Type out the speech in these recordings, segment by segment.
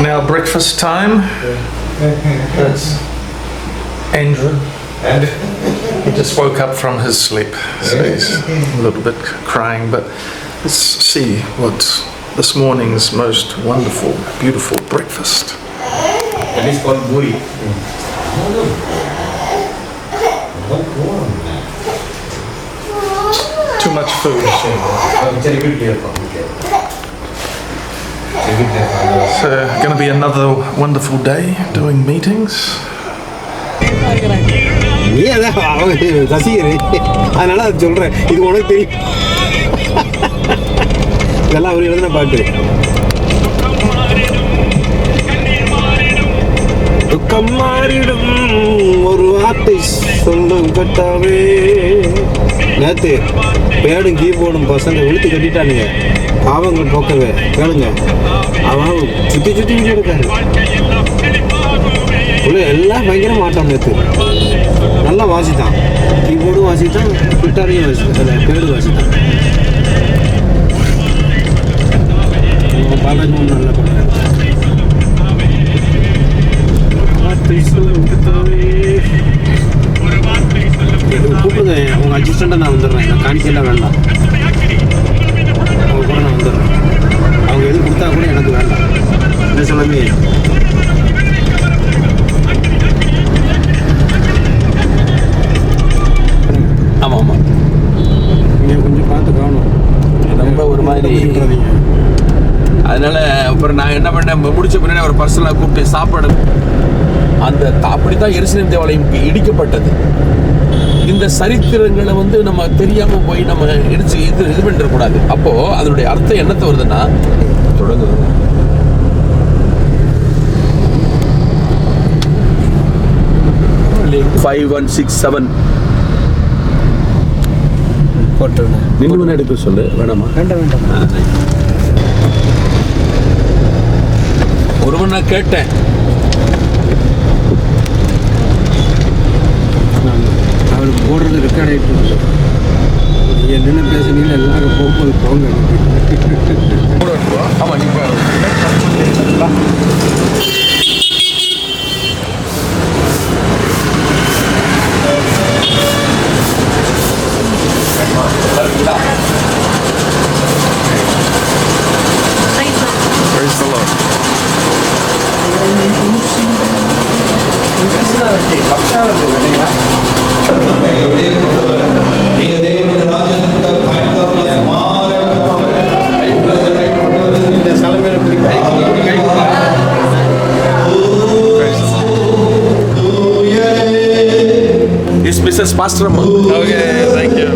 Now breakfast time. That's Andrew. And He just woke up from his sleep, so he's a little bit crying. But let's see what this morning's most wonderful, beautiful breakfast. that is called buri. Too much food. Very good here. So, going to be another wonderful day doing meetings. நீ அதான் ரசிகர், அதனால அதை சொல்கிறேன். இது உனக்கு தெரியும். இதெல்லாம் அவர் எழுதின பாட்டு. துக்கம் மாறிடும் ஒரு வார்த்தை சொல்லும் கட்டாவே. நேற்று பேடும் கீபோர்டும் பசங்க இழுத்து கட்டிட்டானுங்க. பாவங்கள் போக்கவே கேளுங்க. அவன் சுற்றி சுற்றி இருக்காரு. எல்லாம் பயங்கர மாட்டான். நேற்று நல்லா வாசித்தான். கீபோர்டும் வாசித்தான், கிட்டாரையும் வாசித்தான், பேடு வாசித்தான். பாலாஜி நல்லா பண்ணுறாரு. கூப்பிடுங்க, அவங்க அசிஸ்டண்ட்டாக நான் வந்துடுறேன். நான் காணிக்கலாம் வேண்டாம், அவங்க கூட நான் வந்துடுறேன். அவங்க எது கொடுத்தா கூட எனக்கு வேண்டாம். என்ன சொல்லாமே ஆமாம் ஆமாம், நீங்கள் கொஞ்சம் பார்த்து காணும். ரொம்ப ஒரு மாதிரி. அதனால் அப்புறம் நான் என்ன பண்ணேன், முடிச்ச பின்னாடி ஒரு பர்சனலாக கூப்பிட்டு சாப்பாடு. அந்த அப்படி தான் எருசலேம் தேவாலயம் இடிக்கப்பட்டது. இந்த சரித்திரங்களை வந்து நம்ம தெரியாமல் போய் நம்ம இடிச்சு இது பண்ணிடக்கூடாது. அப்போது அதனுடைய அர்த்தம் என்னத்தை வருதுன்னா, தொடங்குது 5167 போட்டு நின்று எடுக்க சொல்லு. வேணாமா? வேண்டாம். ஒருவன் நான் கேட்டேன், அவருக்கு போடுறது ரெக்கார்ட் ஆகிட்டு. என்னென்ன பேசுனீங்க எல்லாரும் போகும்போது போங்க. ஆமாம், நீங்கள் Praise the Lord. It's Mrs. Pastor Amma. Okay, thank you.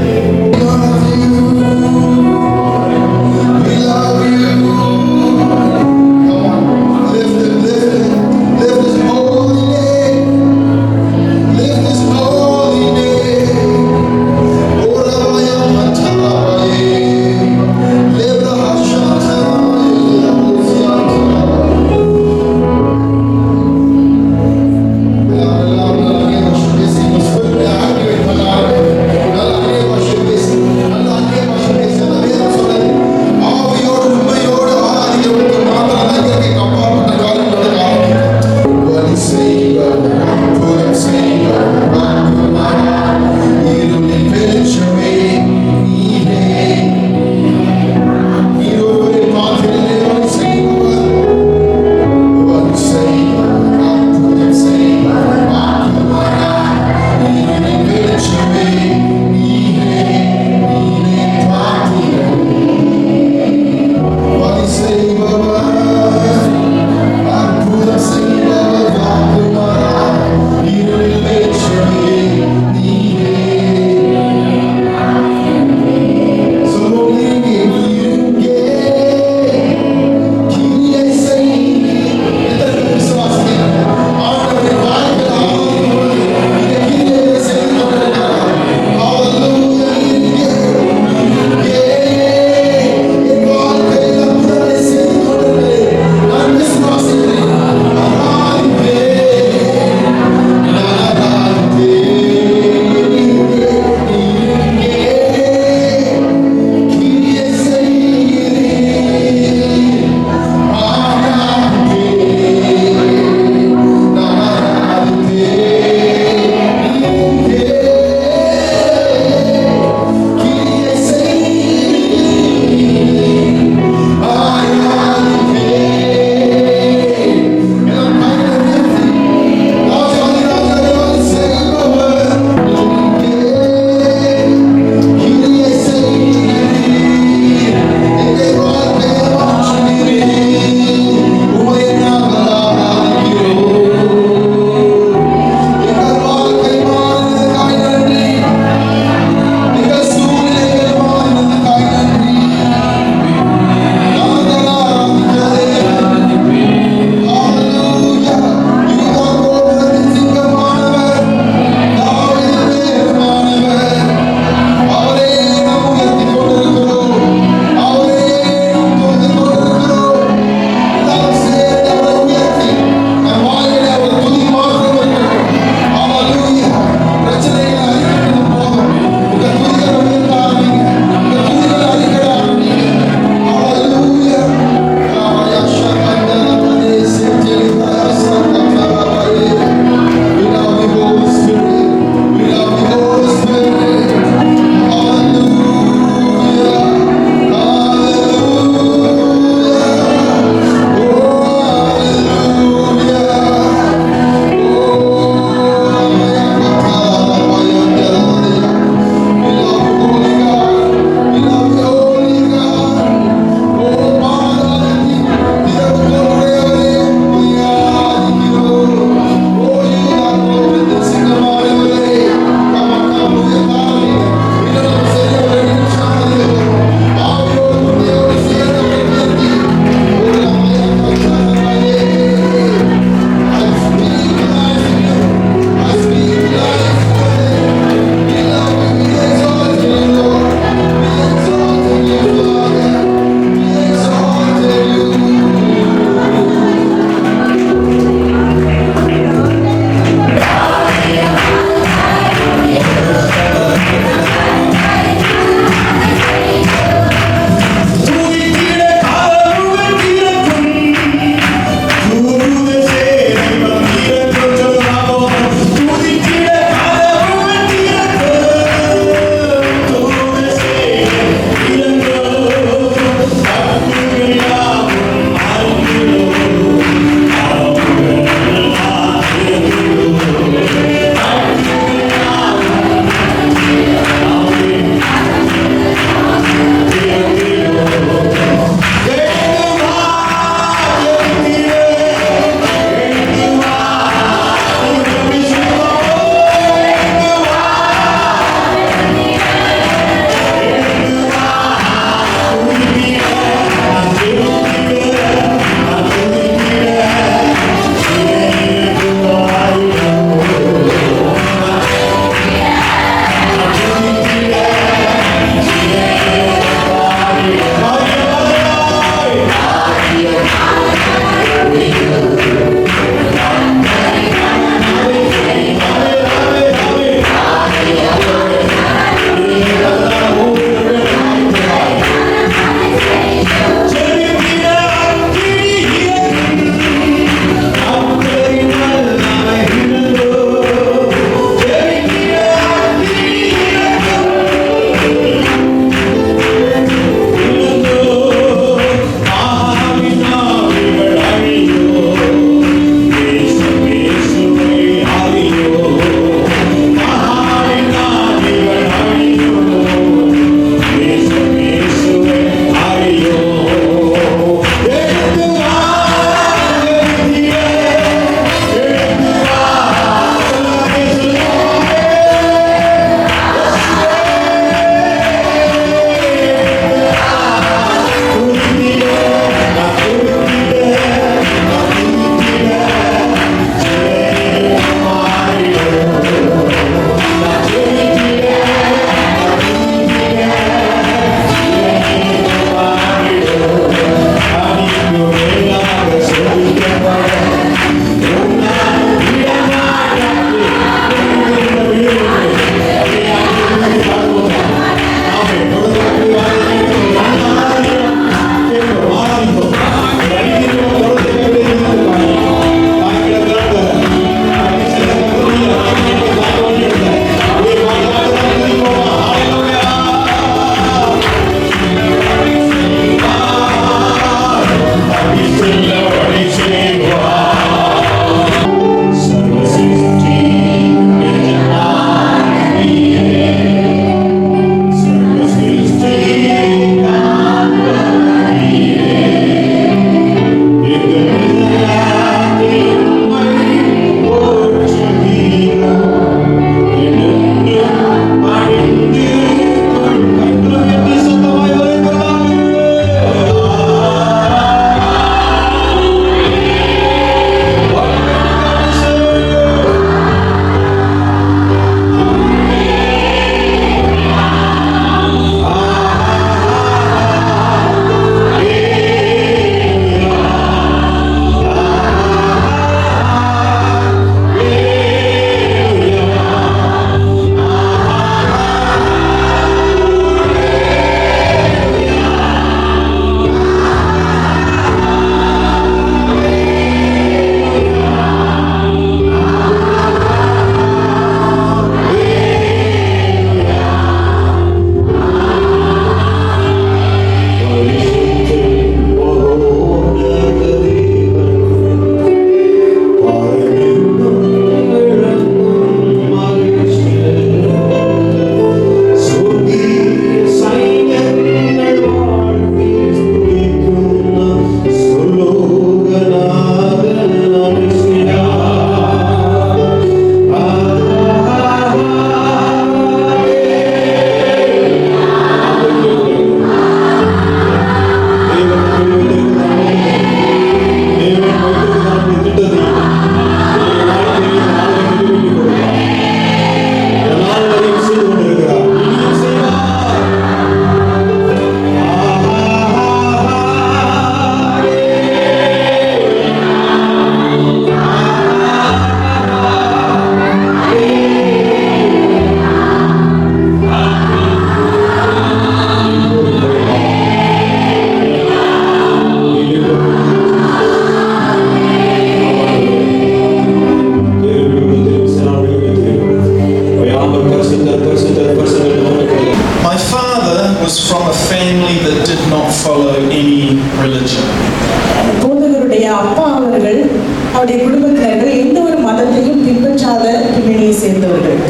அவருடைய குடும்பத்தினர்கள் எந்த ஒரு மதத்தையும் பின்பற்றாத பின்னணியை சேர்ந்தவர்கள்.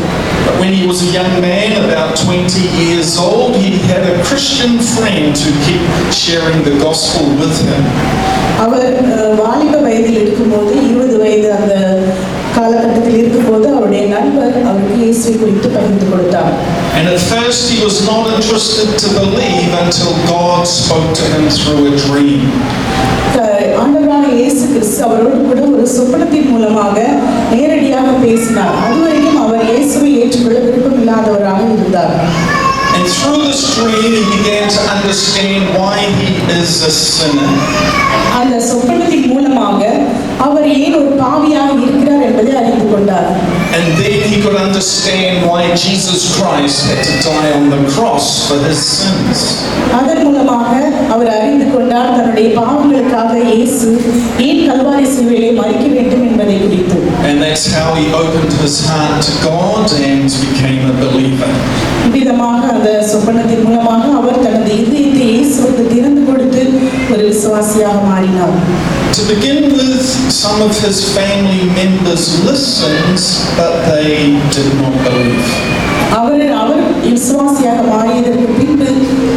But when he was a young man, about 20 years old, he had a Christian friend to keep sharing the gospel with him. அவர் வாலிப வயதில் இருக்கும்போது 20 வயது அந்த காலகட்டத்தில் இருக்கும்போது அவருடைய நண்பர் அவருக்கு இயேசுவை குறித்து பகிர்ந்து கொடுத்தார். And at first he was not interested to believe until God spoke to him through a dream. ஆண்டவரான இயேசு கிறிஸ்து அவரோடு கூட ஒரு சொப்பனத்தின் மூலமாக நேரடியாக பேசினார். அதுவரைக்கும் அவர் இயேசுவை ஏற்றுக்கொள்ள விருப்பமில்லாதவராக இருந்தார். And through this dream he began to understand why he is a sinner. அந்த சொப்பனத்தின் மூலமாக could understand why Jesus Christ had to die on the cross for his sins. அதன் மூலமாக அவர் அறிந்து கொண்டார் தன்னுடைய பாவங்களுக்காக இயேசு ஏன் கல்வாரி சிலுவையிலே மரிக்க வேண்டும் என்பதை குறித்து. And that's how he opened his heart to God and became a believer. விதமாக அந்த சொப்பனத்தின் மூலமாக அவர் தனது இதயத்தை இயேசுவுக்கு திறந்து கொடுத்து ஒரு விசுவாசியாக மாறினார். To begin with, some of his family members listened, but they did not believe. அவர் விசுவாசியாக மாறியதற்கு பின்பு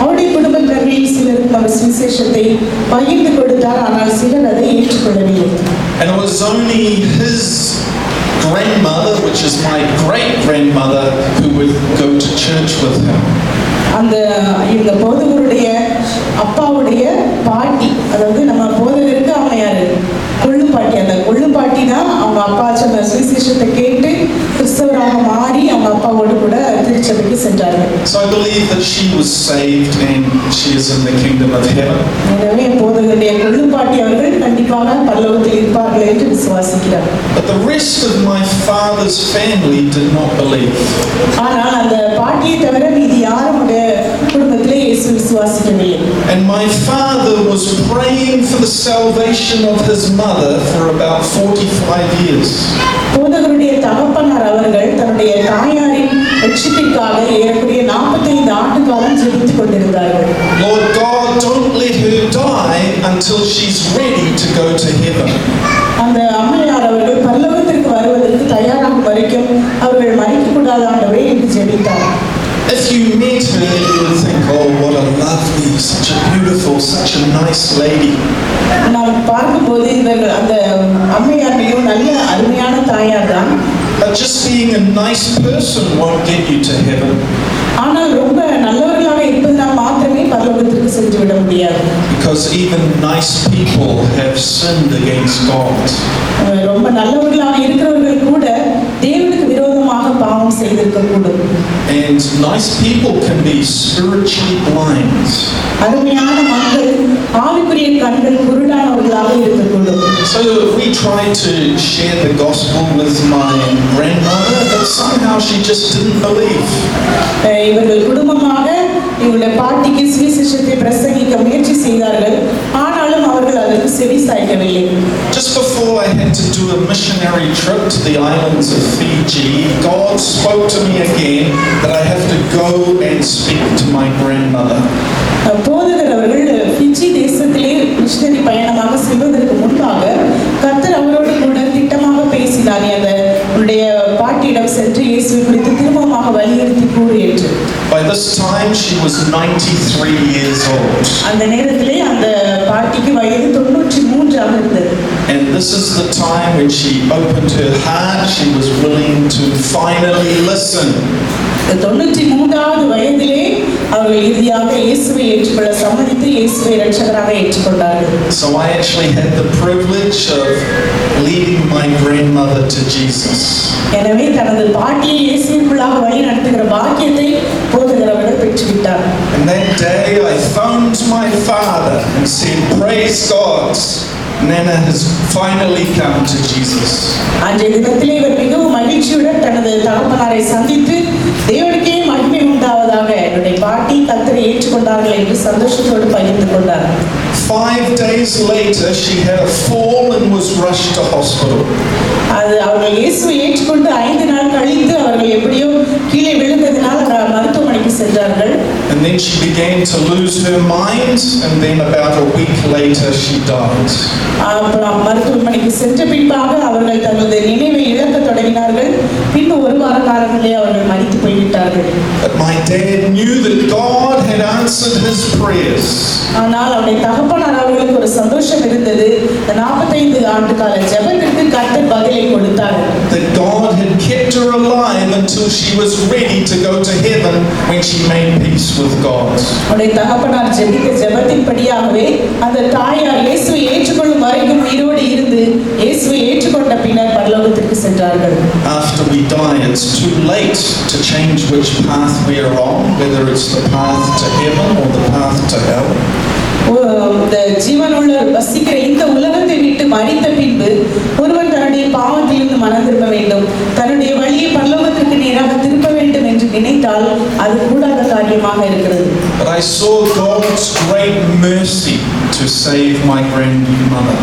அவருடைய குடும்பத்தினரில் சிலருக்கு அவர் சுவிசேஷத்தை பகிர்ந்து கொடுத்தார், ஆனால் சிலர் அதை ஏற்றுக்கொள்ளவில்லை. And it was only his grandmother, which is my great-grandmother, who would go to church with him. இந்த போதகருடைய அப்பாவுடைய பாட்டி, அதாவது நம்ம போதகருக்கு அவங்க யாரு, கொள்ளுப்பாட்டி. அந்த கொள்ளுப்பாட்டி தான் அவங்க அப்பா சொன்ன சுவிசேஷத்தை கேட்டு கிறிஸ்தவராக மாறி அவங்க அப்பாவோடு கூட திருச்சபைக்கு சென்றார்கள். So I believe that she was saved and she is in the kingdom of heaven. எனவே போதகருடைய கொள்ளுப்பாட்டி அவர்கள் கண்டிப்பாக பரலோகத்தில் இருப்பார்கள் என்று விசுவாசிக்கிறார். But the rest of my father's family did not believe. ஆனால் அந்த பாட்டியை தவிர மீதி யாரும் குடும்பத்திலே இயேசு விசுவாசிக்கவில்லை. And my father was praying for the salvation of his mother for about 45 years. போதகருடைய தகப்பனார் அவர்கள் தன்னுடைய தாயாரின் ரட்சிப்பிற்காக ஏறக்குறைய 45 ஆண்டு காலம் ஜெபித்துக் கொண்டிருந்தார்கள். Lord God, don't let her die until she's ready to go to heaven. அந்த அம்மையார் அவர்கள் பரலோகத்திற்கு வருவதற்கு தயாராகும் வரைக்கும் அவர்கள் மரிக்கக்கூடாத ஆண்டவரே என்று ஜெபித்தார். If you met her, you would think, oh, what a lovely, such a beautiful, such a nice lady. நாம் பார்க்கும்போது இவர்கள் அந்த அம்மையார் மிகவும் நல்ல அருமையான தாயார் தான். But just being a nice person won't get you to heaven. ஆனால் ரொம்ப நல்லவர்களாக இருப்பதனால் மாத்திரமே பரலோகத்திற்கு சென்று விட முடியாது. Because even nice people have sinned against God. ரொம்ப நல்லவர்களாக இருக்கிறவர்கள் கூட தேவனுக்கு விரோதமாக பாவம் செய்திருக்கக்கூடும். And nice people can be spiritually blind. அருமையான மக்கள் ஆவிக்குரிய கண்கள் குருடானவர்களாக இருக்கக்கூடும். So we tried to share the gospel with my grandmother, but somehow she just didn't believe. இவர்கள் குடும்பமாக இவருடைய பாட்டிக்கு சுவிசேஷத்தை பிரசங்கிக்க முயற்சி செய்தார்கள், ஆனாலும் அவர்கள் அதற்கு செவி சாய்க்கவில்லை. Just before I had to do a missionary trip to the islands of Fiji, God spoke to me again that I have to go and speak to my grandmother. போதகர் அவர்கள் பிஜி தேசத்திலே மிஷனரி பயணமாக செல்வதற்கு முன்பாக கர்த்தர் அவரோடு கூட திட்டமாக பேசினார். அந்த உடைய பாட்டியிடம் சென்று இயேசுவை குறித்து திரும்பமாக வலியுறுத்தி கூறு என்று. By this time she was 93 years old. அந்த நேரத்திலே அந்த பாட்டிக்கு வயது 93 ஆக இருந்தது. And this is the time when she opened her heart. She was willing to finally listen. 93வது வயதிலே அவர்கள் இறுதியாக இயேசுவை ஏற்றுக்கொள்ள சம்மதித்து இயேசுவை இரட்சகராக ஏற்றுக்கொண்டார்கள். So I actually had the privilege of leading my grandmother to Jesus. எனவே தனது பாட்டியை இயேசுவுக்குள்ளாக வழி நடத்துகிற பாக்கியத்தை போதகர் அவர்கள் பெற்றுவிட்டார். And that day I phoned my father and said, praise God, Nana has finally come to Jesus. அன்றைய தினத்திலே இவர் மிகவும் மகிழ்ச்சியுடன் தனது தகப்பனாரை சந்தித்து தேவனுக்கே மகிமை உண்டாவதாக என்னுடைய பாட்டி கர்த்தரை ஏற்றுக்கொண்டார்கள் என்று சந்தோஷத்தோடு பகிர்ந்து கொண்டார். 5 days later she had a fall and was rushed to hospital. அது அவர்கள் இயேசுவை ஏற்றுக்கொண்டு 5 நாள் கழித்து அவர்கள் எப்படியோ கீழே விழுந்ததினால் மருத்துவமனைக்கு சென்றார்கள். And then she began to lose her mind, and then about a week later she died. அப்புறம் மருத்துவமனைக்கு சென்ற பின்பாக அவர்கள் தனது நினைவை இழக்க தொடங்கினார்கள். பின்பு ஒரு வார காலத்திலே அவர்கள் மரித்து போய்விட்டார்கள். But my dad knew that God had answered his prayers. ஆனால் அவருடைய தகப்பனார் அவர்களுக்கு ஒரு சந்தோஷம் இருந்தது. 45 ஆண்டு கால ஜெபத்திற்கு கர்த்தர் பதிலை கொடுத்தார். That God had kept her alive until she was ready to go to heaven when she made peace with God. அவருடைய தகப்பனார் ஜெபித்த ஜெபத்தின்படியாகவே அந்த தாயார் இயேசுவை ஏற்றுக்கொள்ளும் வரைக்கும் உயிரோடு இருந்து இயேசுவை ஏற்றுக்கொண்ட பின்னர் பரலோகத்திற்கு சென்றார்கள். After we die, it's too late to change which path we are on, whether it's the path to heaven or the path to hell. இந்த ஜீவனுள்ள வசிக்கிற இந்த உலகத்தை விட்டு மரித்த பின்பு ஒருவன் தன்னுடைய பாவத்திலிருந்து மனம் திரும்ப வேண்டும், தன்னுடைய வழியை பரலோகத்திற்கு விட்டால் அது கூடாத காரியமாக இருக்கிறது. But I saw God's great mercy to save my grandmother.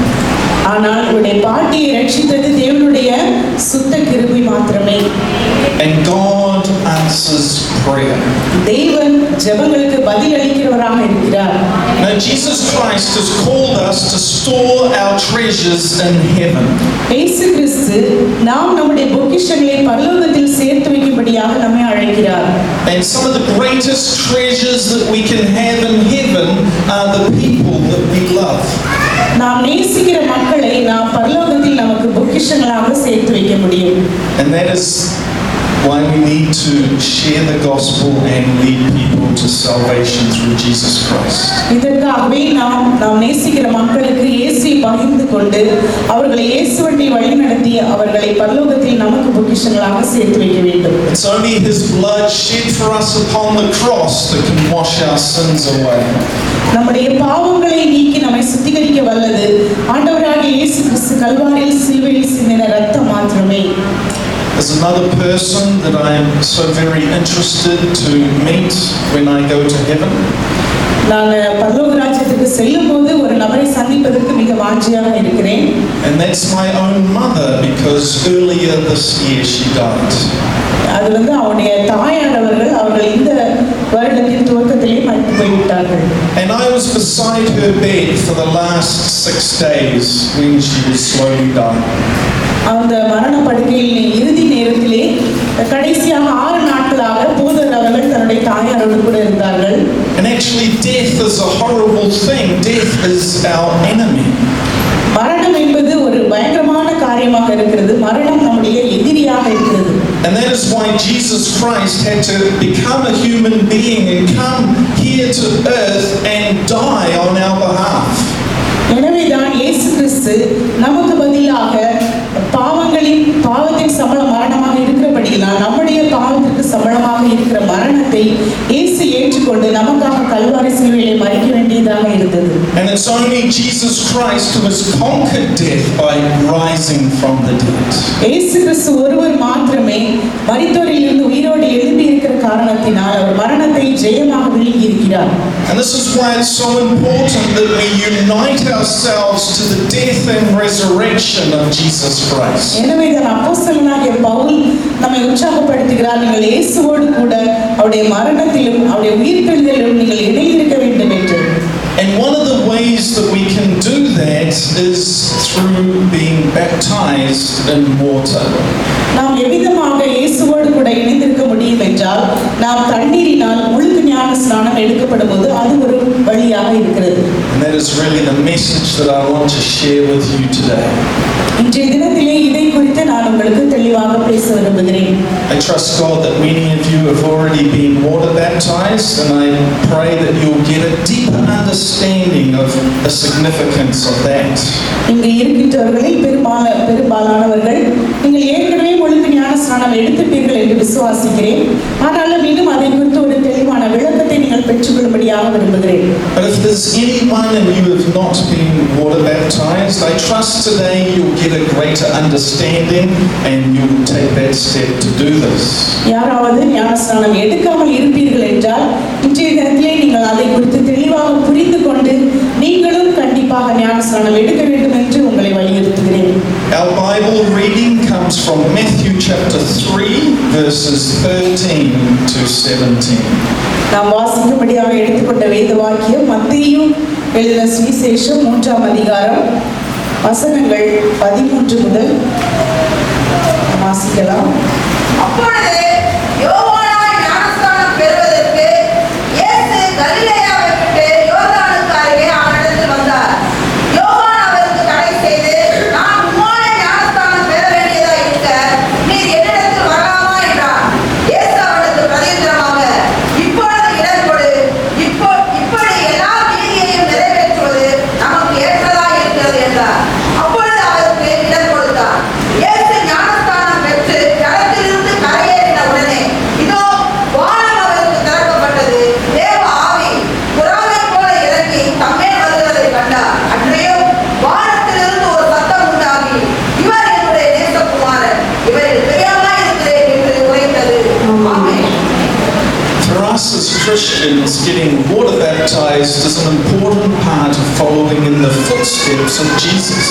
ஆனால் இவருடைய பாட்டியை ரட்சித்தது தேவனுடைய சுத்த கிருபை மாத்திரமே. And God answers prayer. தேவன் ஜெபங்களுக்கு பதில் அளிக்கிறவராக இருக்கிறார். Now Jesus Christ has called us to store our treasures in heaven. இயேசு கிறிஸ்து நாம் நம்முடைய பொக்கிஷங்களை பரலோகத்தில் சேர்த்து வைக்கும்படியாக நம்மை அழைக்கிறார். And some of the greatest treasures that we can have in heaven are the people that we love. நாம் நேசிக்கிற மக்களை நாம் பரலோகத்தில் நமக்கு பொக்கிஷங்களாக சேர்த்து வைக்க முடியும். And that is why we need to share the gospel and lead people to salvation through Jesus Christ. இதற்காகவே நாம் நேசிக்கிற மக்களுக்கு இயேசுவை பகிர்ந்து கொண்டு அவர்களை இயேசுவை வழிநடத்தி அவர்களை பரலோகத்தில் நமக்கு பொக்கிஷங்களாக சேர்த்து வைக்க வேண்டும். It's only His blood shed for us upon the cross that can wash our sins away. நம்முடைய பாவங்களை நீக்கி நம்மை சுத்திகரிக்க வல்லது ஆண்டவராகிய இயேசு கிறிஸ்து கல்வாரியில் சிலுவையில் சிந்தின இரத்தம் மாத்திரமே. There's another person that I am so very interested to meet when I go to heaven. நான் பரலோக ராஜ்யத்துக்கு செல்லும்போது ஒரு நபரை சந்திப்பதற்கு மிக வாஞ்சியாக இருக்கிறேன். And that's my own mother, because earlier this year she died. அது அவருடைய தாயானவர்கள் அவர்கள் இந்த வருடத்தின் துவக்கத்திலே மரித்து போய்விட்டார்கள். And I was beside her bed for the last 6 days when she was slowly dying. அந்த மரண படுக்கையில் இறுதி நேரத்திலே கடைசியாக 6 நாட்களாக போதர் அவர்கள் தன்னுடைய தாயாரோடு கூட இருந்தார்கள். And actually death is a horrible thing. Death is our enemy. மரணம் என்பது ஒரு பயங்கரமான காரியமாக இருக்கிறது. மரணம் நம்முடைய எதிரியாக இருக்கிறது. And that is why Jesus Christ had to become a human being and come here to earth and die on our behalf. எனவேதான் இயேசு கிறிஸ்து நமக்கு பதிலாக பாவத்தின் சம்பளம் மரணமாக இருக்கிறபடியால் நம்முடைய பாவத்திற்கு சம்பளமாக இருக்கிற மரணத்தை இயேசு ஏற்றுக்கொண்டு நமக்காக கல்வாரி சிலுவையிலே மரிக்க வேண்டியதாக இருந்தது. And it's only Jesus Christ who has conquered death by rising from the dead. இயேசு கிறிஸ்து ஒருவர் மாத்திரமே மரித்தோரிலிருந்து உயிரோடு எழும்பி இருக்கிற காரணத்தினால் அவர் மரணத்தை ஜெயமாக விழுங்கி இருக்கிறார். And this is why it's so important that we unite ourselves to the death and resurrection of Jesus Christ. எனவேதான் அப்போஸ்தலனாகிய பவுல் நம்மை உற்சாகப்படுத்துகிறார். நீங்கள் இயேசுவோடு கூட அவருடைய மரணத்திலும் அவருடைய உயிர்த்தெழுதலிலும் நீங்கள் இணைந்திருக்க வேண்டும் என்று. And one of the ways that we can do that is through being baptized in water. நாம் எவ்விதமாக இயேசுவோடு கூட இணைந்திருக்க முடியும் என்றால் நாம் தண்ணீரினால் முழுக்க ஞான ஸ்நானம் எடுக்கப்படும் போது அது ஒரு வழியாக இருக்கிறது. And that is really the message that I want to share with you today. இன்றைய தினத்திலே இதை குறித்து நான் உங்களுக்கு தெளிவாக பேச விரும்புகிறேன். I trust God that many of you have already been water baptized, and I pray that you'll get a deeper understanding of the significance of that. இங்கு இருக்கின்றவர்களில் பெரும்பாலானவர்கள் நீங்கள் ஏற்கனவே முழுக்க ஞான ஸ்நானம் எடுத்துட்டீர்கள் என்று விசுவாசிக்கிறேன். ஆனாலும் இன்னும் அதை குறித்து ஒரு தெளிவான விளக்கத்தை நீங்கள் பெற்றுக்கொள்ளும்படியாக விரும்புகிறேன். But if there's anyone and you have not been water baptized, I trust today you'll get a greater understanding and you'll take that step to do this. யாராவது ஞான ஸ்நானம் எடுக்காமல் இருப்பீர்கள் என்றால் இன்றைய தினத்திலே நீங்கள் அதை குறித்து தெளிவாக புரிந்து கொண்டு நீங்களும் கண்டிப்பாக ஞான ஸ்நானம் எடுக்க வேண்டும் என்று உங்களை வலியுறுத்துகிறேன். Our Bible reading comes from Matthew chapter 3 verses 13 to 17. நாம் வாசிக்கும்படியாக எடுத்துக்கொண்ட வேத வாக்கியம் மத்தேயு எழுதின சுவிசேஷம் 3ஆம் அதிகாரம் வசனங்கள் 13 முதல் வாசிக்கலாம். அப்பொழுது யோவானாய் ஞானஸ்நானம் பெறுவதற்கு இயேசு கலிலேயாவை விட்டு யோர்தானுக்கு அருகே அவனிடத்தில் வந்தார். யோவான் அவருக்கு தடை செய்து, நான் உம்மாலே ஞானஸ்நானம் பெற வேண்டியதாய் இருக்க நீர் என்னிடத்தில் வரலாமா என்றான். இயேசு அவனுக்கு பிரதியுத்தரமாக, இப்பொழுது இடம் கொடு, இப்படி எல்லா நீதியையும் நிறைவேற்றுவது நமக்கு ஏற்றதாய் இருக்கிறது என்றார். அப்பொழுது அவருக்கு இடம் கொடுத்தார். இயேசு ஞானஸ்நானம் பெற்று ஜலத்திலிருந்து கரையேறி Christians, getting water baptized is an important part of following in the footsteps of Jesus.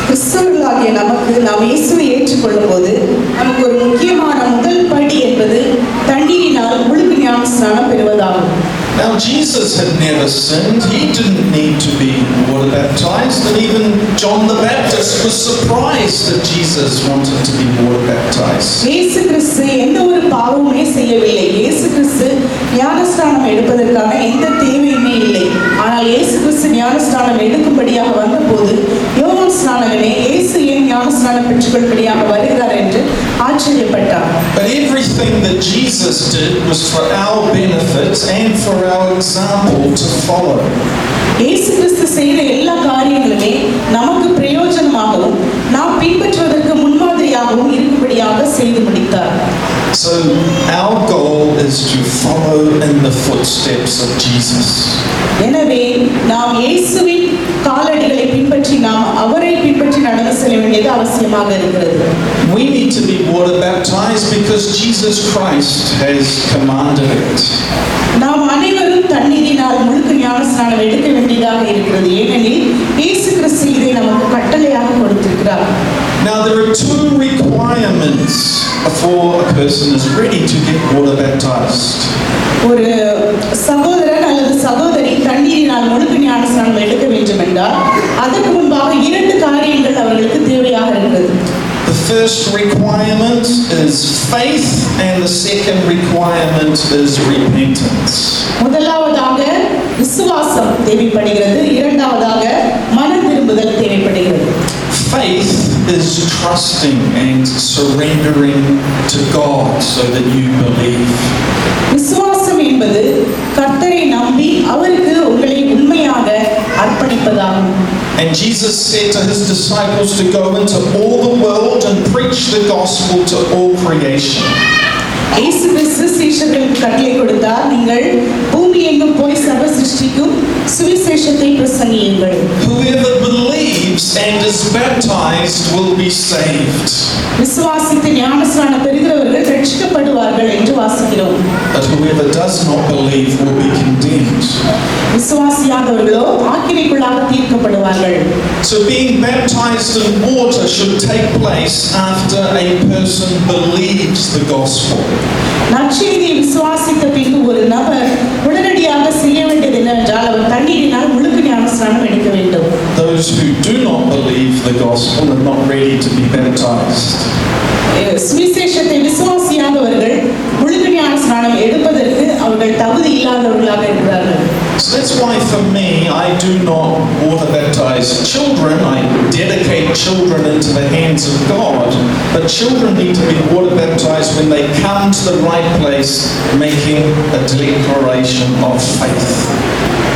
கிறிஸ்தவர்களாகிய நமக்கு நாம் இயேசுவை ஏற்றுக்கொள்ளும் போது நமக்கு ஒரு முக்கியமான முதல் படி என்பது தண்ணீரினால் முழுக்கு ஞானஸ்நானம் பெறுவதாகும். Now Jesus had never sinned. He didn't need to be water baptized, and even John the Baptist was surprised that Jesus wanted to be water baptized. இயேசு கிறிஸ்து எந்த ஒரு பாவமுமே செய்யவில்லை. இயேசு கிறிஸ்து ஞானஸ்நானம் எடுப்பதற்கான எந்த தேவையுமே இல்லை. ஆனால் இயேசு கிறிஸ்து ஞானஸ்நானம் எடுக்கும்படியாக வந்தபோது யோவான் ஸ்நானகனே இயேசு ஏன் ஞானஸ்நானம் பெற்றுக்கொள்ளும்படியாக வருகிறார் என்று ஆச்சரியப்பட்டார். But everything that Jesus did was for our benefit and for our example to follow. இயேசு கிறிஸ்து செய்த எல்லா காரியங்களுமே நமக்கு பிரயோஜனமாகவும் நாம் பின்பற்றுவதற்கு முன்மாதிரியாகவும் இருக்கும்படியாக செய்து முடித்தார். So our goal is to follow in the footsteps of Jesus. எனவே நாம் இயேசுவின் காலடிகளை பின்பற்றி நாம் அவரை பின்பற்றி நடந்து செல்ல வேண்டியது அவசியமாக இருக்கிறது. We need to be water baptized because Jesus Christ has commanded it. நாம் அனைவரும் தண்ணீரினால் முழுக்கு ஞானஸ்நானம் எடுக்க வேண்டியதாக இருக்கிறது. ஏனெனில் இயேசு கிறிஸ்து இதை நமக்கு கட்டளையாக கொடுத்திருக்கிறார். Now there are two requirements before a person is ready to get water baptized. ஒரு சகோதரன் அல்லது சகோதரி தண்ணீரினால் முழுக்கு ஞானஸ்நானம் எடுக்க வேண்டும் என்றால் அதற்கு முன்பாக இரண்டு காரியங்கள் அவர்களுக்கு தேவையாக இருக்கிறது. The first requirement is faith and the second requirement is repentance. முதலாவதாக விசுவாசம் தேவைப்படுகிறது. இரண்டாவதாக மனம் திரும்புதல் தேவைப்படுகிறது. Faith is trusting and surrendering to God so that you believe. விசுவாசம் என்பது கர்த்தரை நம்பி அவருக்கு உங்களை உண்மையாக அர்ப்பணிப்பதாகும். And Jesus said to his disciples to go into all the world and preach the gospel to all creation. இயேசு கிறிஸ்து சீஷர்களுக்கு கட்டளை கொடுத்தார், நீங்கள் பூமி எங்கும் போய் சர்வ சிருஷ்டிக்கும் சுவிசேஷத்தை பிரசங்கியுங்கள். Whoever believes and is baptized will be saved. விசுவாசித்து ஞானஸ்நானம் பெறுகிறவர்கள் ரட்சிக்கப்படுவார்கள் என்று வாசிக்கிறோம். But whoever does not believe will be condemned. விசுவாசியாதவர்களோ ஆக்கினைக்குள்ளாக தீர்க்கப்படுவார்கள். So being baptized in water should take place after a person believes the gospel. நற்செய்தியை விசுவாசித்த பின்பு ஒரு நபர் உடனடியாக செய்ய வேண்டியது என்னவென்றால் அவர் தண்ணீரினால் முழுக்கு ஞானஸ்நானம் எடுக்க வேண்டும். Those who do not believe the gospel are not ready to be baptized. சுவிசேஷத்தை விசுவாசியாதவர்கள் முழுக்கு ஞானஸ்நானம் எடுப்பதற்கு அவர்கள் தகுதி இல்லாதவர்களாக இருக்கிறார்கள். So that's why for me, I do not water baptize children. I dedicate children into the hands of God. But children need to be water baptized when they come to the right place, making a declaration of faith.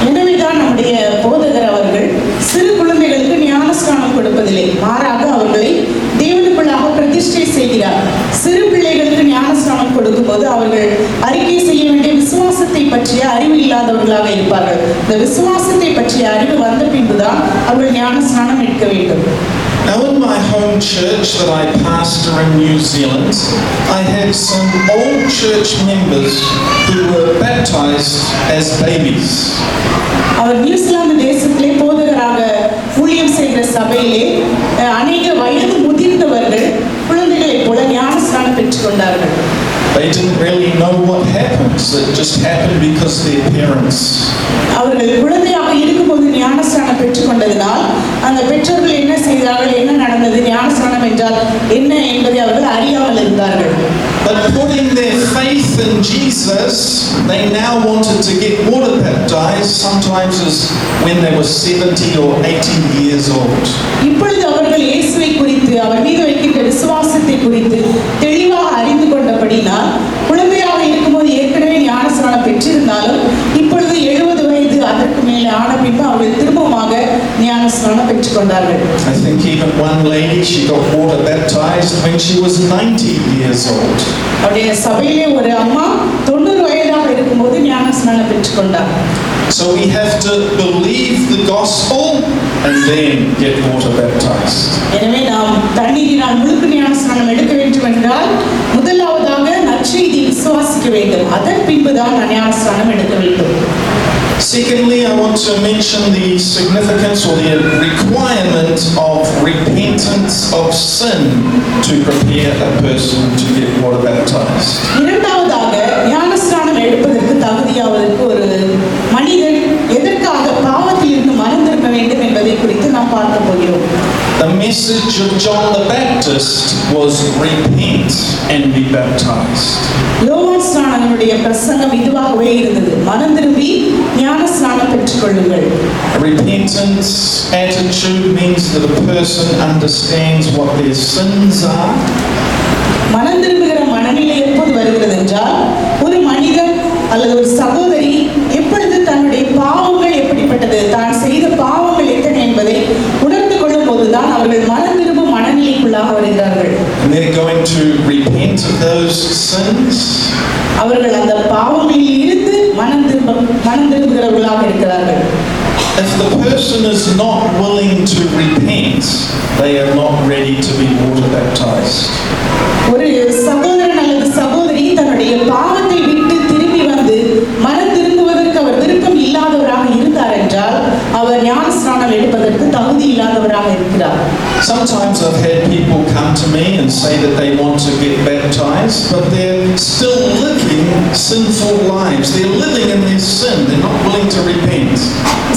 எனவேதான் நம்முடைய போதகர் அவர்கள் சிறு குழந்தைகளுக்கு ஞானஸ்நானம் கொடுப்பதில்லை, மாறாக அவர்களை தேவனுக்குள்ளாக பிரதிஷ்டை செய்கிறார். சிறு பிள்ளைகளுக்கு ஞானஸ்நானம் கொடுக்கும்போது அவர்கள் அறிக்கை செய்ய வேண்டிய விசுவாசத்தை பற்றிய அறிவு இல்லாதவர்களாக இருப்பார்கள். இந்த விசுவாசத்தை பற்றிய அறிவு வந்த பின்புதான் அவர்கள் ஞானஸ்நானம் எடுக்க வேண்டும். Now in my home church that I pastor in New Zealand, I had some old church members who were baptized as babies. அவர் நியூசிலாந்து தேசத்திலே போதகராக ஊழியம் செய்கிற சபையிலே அநேக வயது முதிர்ந்தவர்கள் குழந்தைகளைப் போல ஞானஸ்நானம் பெற்றுக் கொண்டார்கள். They didn't really know what happened. It just happened because their parents. அவர்கள் குழந்தையாக இருக்கும்போது ஞானஸ்நானம் பெற்றுக் கொண்டதினால் அந்த பெற்றோர்கள் என்ன செய்தார்கள், என்ன நடந்தது, ஞானஸ்நானம் என்றால் என்ன என்பதை அவர்கள் அறியாமல் இருந்தார்கள். But putting their faith in Jesus, they now wanted to get water baptized, sometimes as when they were 70 or 80 years old. இப்பொழுது அவர்கள் இயேசுவை குறித்து அவர் மீது வைக்கின்ற விசுவாசத்தை குறித்து தெளிவாக அறிந்து கொண்டபடினால் குழந்தையாக இருக்கும்போது ஏற்கனவே ஞானஸ்நானம் பெற்றிருந்தாலும் இப்பொழுது 70 வயது அதற்கு மேலே ஆன பின்பு அவர்கள் திரும்பமாக ஞானஸ்நானம் பெற்றுக் கொண்டார்கள். I think even one lady, she got water baptized when she was 90 years old. அவருடைய சபையிலே ஒரு அம்மா 90 வயதாக இருக்கும்போது ஞானஸ்நானம் பெற்றுக் கொண்டார். So we have to believe the gospel and then get water baptized. எனவே நாம் தண்ணீரினால் முழுக்கு ஞானஸ்நானம் எடுக்க வேண்டும் என்றால் முதலாவதாக நற்செய்தி விசுவாசிக்க வேண்டும். அதன் பின்புதான் ஞானஸ்நானம் எடுக்க வேண்டும். Secondly, I want to mention the significance or the requirement of repentance of sin to prepare a person to get water baptized. இரண்டாவதாக ஞானஸ்நானம் எடுப்பதற்கு தகுதியாவதற்கு ஒரு மனிதன் எதற்காக பாவத்தில் இருந்து மனம் திரும்ப வேண்டும் என்பதை குறித்து நாம் பார்க்க போகிறோம். The message of John the Baptist was repent and be baptized. யோவான் ஸ்நானனுடைய பிரசங்கம் இதுவாகவே இருந்தது. மனம் திரும்பி ஞானஸ்நானம் பெற்றுக்கொள்ளுங்கள். A repentance attitude means that a person understands what their sins are. மனம் திரும்புகிற மனநிலை எப்போது வருகிறது என்றால், ஒரு மனிதன் அல்லது ஒரு சகோதரி எப்பொழுது தன்னுடைய பாவங்கள் எப்படிப்பட்டது, தான் செய்த பாவங்கள் எத்தனை என்பதை உணர்ந்து கொள்ளும் போதுதான் அவர்கள் மனம் திரும்பும் மனநிலைக்குள்ளாக வருகிறார்கள். And they're going to repent of those sins. அவர்கள் அந்த பாவங்களில் இருந்து மனம் திரும்புகிறவர்களாக இருக்கிறார்கள். If the person is not willing to repent, they are not ready to be water baptized. ஒரு சகோதரன் அல்லது சகோதரி தன்னுடைய பாவத்தை விட்டு திரும்பி வந்து மனம் திரும்புவதற்கு அவர் விருப்பம் இல்லாதவராக இருந்தார் என்றால் அவர் ஞானஸ்நானம் எடுப்பதற்கு தகுதி இல்லாதவராக இருக்கிறார். Sometimes I've had people come to me and say that they want to get baptized, but they're still living sinful lives. They're living in their sin. They're not willing to repent.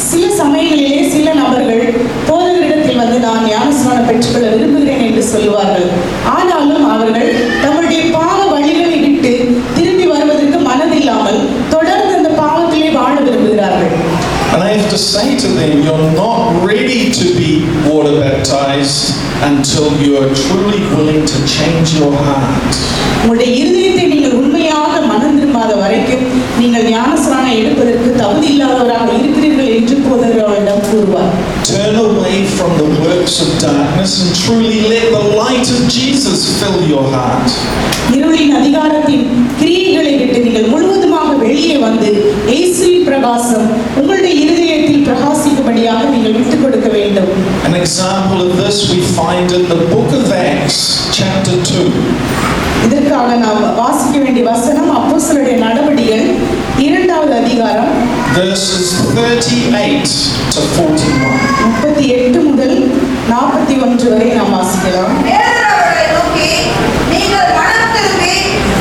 சில சமயங்களிலே சில நபர்கள் போதகரிடத்தில் வந்து நான் ஞானஸ்நானம் பெற்றுக்கொள்ள விரும்புகிறேன் என்று சொல்லுவார்கள். ஆனாலும் அவர்கள் தங்களுடைய பாவ வழிகளை விட்டு திரும்பி வருவதற்கு மனதில்லாமல் தொடர்ந்து அந்த பாவத்திலே வாழ விரும்புகிறார்கள். And I have to say to them, you're not ready to be water baptized until you are truly willing to change your heart. உங்களுடைய இருதயத்தை நீங்கள் உண்மையாக மனம் திரும்பாத வரைக்கும் நீங்கள் ஞானஸ்நானம் எடுப்பதற்கு தகுதி இல்லாதவராக இருக்கிறீர்கள் என்று போதகரிடம் கூறுவார். Turn away from the works of darkness and truly let the light of Jesus fill your heart. இருளின் அதிகாரத்தின் கிரியைகளை விட்டு நீங்கள் முழுவதுமாக வெளியே வந்து இயேசுவின் பிரகாசம் உங்களுடைய இருதயத்தில் பிரகாசிக்கும்படியாக நீங்கள் விட்டுக் கொடுக்க வேண்டும். An example of this we find in the book of Acts, chapter 2. இதற்காக நாம் வாசிக்க வேண்டிய வசனம் அப்போஸ்தலருடைய நடபடிகள் 2வது அதிகாரம் verses 38 to 41. 38 முதல் 41 வரை நாம் வாசிக்கலாம். பேதுரு அவர்களை நோக்கி, நீங்கள் மனம் திரும்பி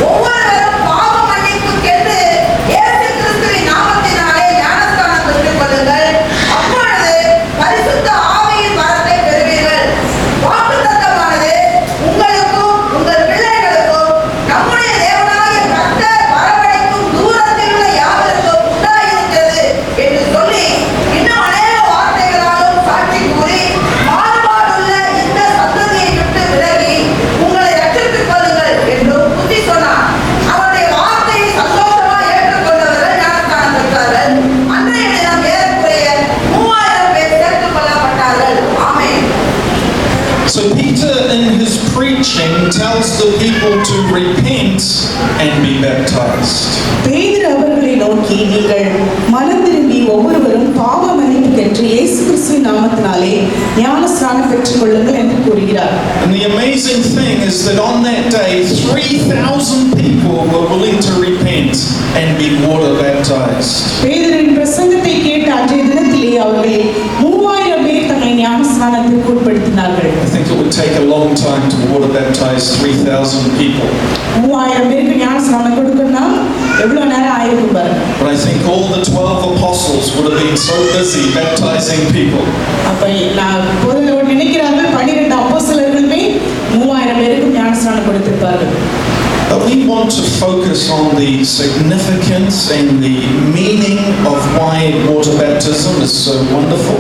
ஒவ்வொருவரும் பாவ மன்னிப்புக்கென்று இயேசு கிறிஸ்துவின் நாமத்தினாலே ஞானஸ்நானம் பெற்றுக் கொள்ளுங்கள். அப்பொழுது பரிசுத்த ஆவியின் வரத்தை பெறுவீர்கள். வாக்குத்தத்தமானது உங்களுக்கும் உங்கள் பிள்ளைகளுக்கும் நம்முடைய தேவனாகிய கர்த்தர் வரவழைக்கும் தூரத்தில் உள்ள யாவருக்கும் உண்டாயிருக்கிறது என்று சொல்லி இன்னும் அநேக வார்த்தைகளாலும் சாட்சி கூறி மாறுபாடுள்ள இந்த சந்ததியை விட்டு விலகி உங்களை ரட்சித்துக் கொள்ளுங்கள் என்றும் புத்தி சொன்னார். அவருடைய வார்த்தையை சந்தோஷமாக ஏற்றுக்கொண்டவர்கள் ஞானஸ்நானம் பெற்றார்கள். அன்றைய தினம் ஏறக்குறைய 3000 பேர் சேர்த்துக் கொள்ளப்பட்டார்கள். ஆமென். So Peter in his preaching tells the people to repent and be baptized. பேதுரு அவர்களை நோக்கி நீங்கள் மனம் திரும்பி ஒவ்வொருவரும் பாவ மன்னிப்புக்கென்று இயேசு கிறிஸ்துவின் நாமத்தினாலே ஞானஸ்நானம் பெற்றுக்கொள்ளுங்கள் என்று கூறுகிறார். And the amazing thing is that on that day 3,000 people were willing to repent and be water baptized. பேதுருவின் பிரசங்கத்தை கேட்ட அன்றைய தினத்திலே அவர்களில் 3000 பேர் தங்களை ஞானஸ்நானத்திற்கு உட்படுத்தினார்கள். I think it would take a long time to water baptize 3,000 people. 3000 பேருக்கு ஞானஸ்நானம் கொடுக்கணும்னா எவ்வளவு நேரம் ஆயிருக்கும் பாருங்க. But I think all the 12 apostles would have been so busy baptizing people. அப்ப நான் போதகர் நினைக்கிறார்கள் 12 அப்போஸ்தலர்களுமே 3000 பேருக்கு ஞானஸ்நானம் கொடுத்திருப்பார்கள். But we want to focus on the significance and the meaning of why water baptism is so wonderful.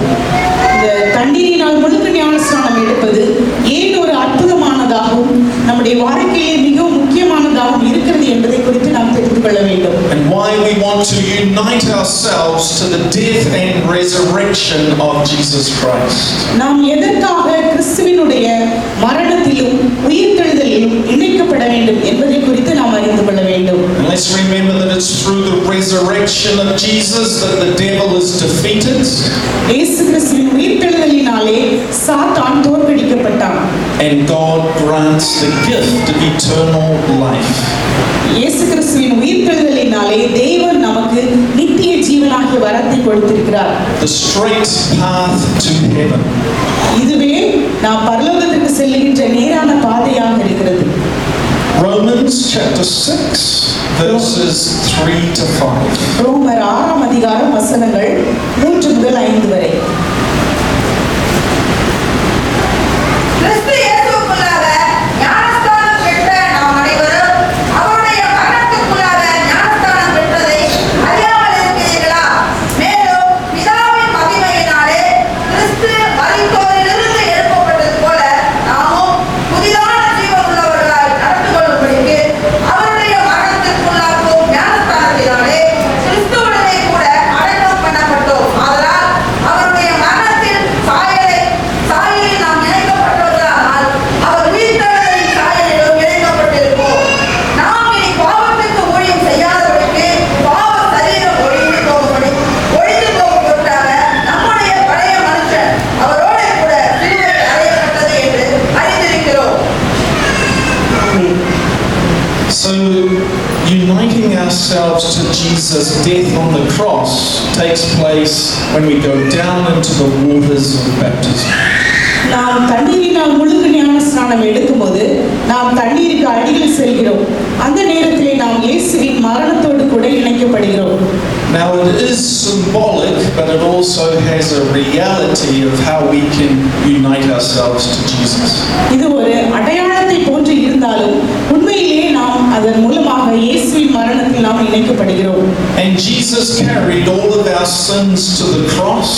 இந்த தண்ணீரினால் முழுக்க ஞானஸ்நானம் எடுப்பது ஏன் ஒரு அற்புதமானதாகவும் நம்முடைய வாழ்க்கையிலே மிகவும் முக்கியமானதாகவும் இருக்கிறது என்பதை குறித்து நாம் தெரிந்து கொள்ள வேண்டும். And why we want to unite ourselves to the death and resurrection of Jesus Christ. நாம் எதற்காக கிறிஸ்துவினுடைய மரணத்திலும் உயிர்த்தெழுதலிலும் இணைக்கப்பட வேண்டும் என்பதை குறித்து நாம் அறிந்து கொள்ள வேண்டும். And let's remember that it's through the resurrection of Jesus that the devil is defeated. இயேசு கிறிஸ்துவின் உயிர்த்தெழுதலினாலே சாத்தான் தோற்கடிக்கப்பட்டான். and God grants the gift of eternal life. இயேசு கிறிஸ்துவின் உயிர்த்தெழுதலினாலே தேவன் நமக்கு நித்திய ஜீவனாகிய வரத்தை கொடுத்திருக்கிறார். The straight path to heaven. இதுவே நாம் பரலோகத்திற்கு செல்லுகின்ற நேரான பாதையாக இருக்கிறது. Romans chapter 6 verses 3 to 5. ரோமர் 6ஆம் அதிகாரம் வசனங்கள் 3 முதல் 5 வரை. கிறிஸ்து இயேசுவுக்குள்ளாக ஞானஸ்நானம் பெற்ற நாம் அனைவரும் அவருடைய மரணத்துக்குள்ளாக ஞானஸ்நானம் பெற்றதை அறியாமல் இருக்கிறீர்களா? மேலும் பிதாவின் மகிமையினாலே கிறிஸ்து மரித்தோரிலிருந்து எழுப்பப்பட்டது போல நாமும் புதிதான ஜீவன் உள்ளவர்களாய் நடந்து கொள்ளும்படிக்கு அவருடைய மரணத்திற்குள்ளாக்கும் ஞானஸ்நானத்தினாலே கிறிஸ்துவுடனே கூட அடக்கம் பண்ணப்பட்டோம். ஆதலால் அவருடைய மரணத்தில் சாயலில் நாம் இணைக்கப்பட்டவர்களானால் அவர் உயிர்த்தெழுதலின் சாயலிலும் இணைக்கப்பட்டிருப்போம். நாம் இனி பாவத்துக்கு ஊழியம் செய்யாதபடிக்கு பாவ சரீரம் ஒழிந்து போகும் பொருட்டாக நம்முடைய பழைய மனுஷன் அவரோட கூட சிலுவையில் அறையப்பட்டது என்று அறிந்திருக்கிறோம். So, uniting ourselves to Jesus' death on the cross takes place when we go down into the waters of baptism. நாம் தண்ணீரினால் முழுக்கு ஞானஸ்நானம் எடுக்கும்போது நாம் தண்ணீருக்கு அடியில் செல்கிறோம். அந்த நேரத்திலே நாம் இயேசுவின் மரணத்தோடு கூட இணைக்கப்படுகிறோம். Now it is symbolic, but it also has a reality of how we can unite ourselves to Jesus. இது ஒரு அடையாளத்தை போன்று இருந்தாலும் உண்மையிலே நாம் அதன் மூலமாக இயேசுவின் மரணத்தில் நாம் இணைக்கப்படுகிறோம். And Jesus carried all of our sins to the cross.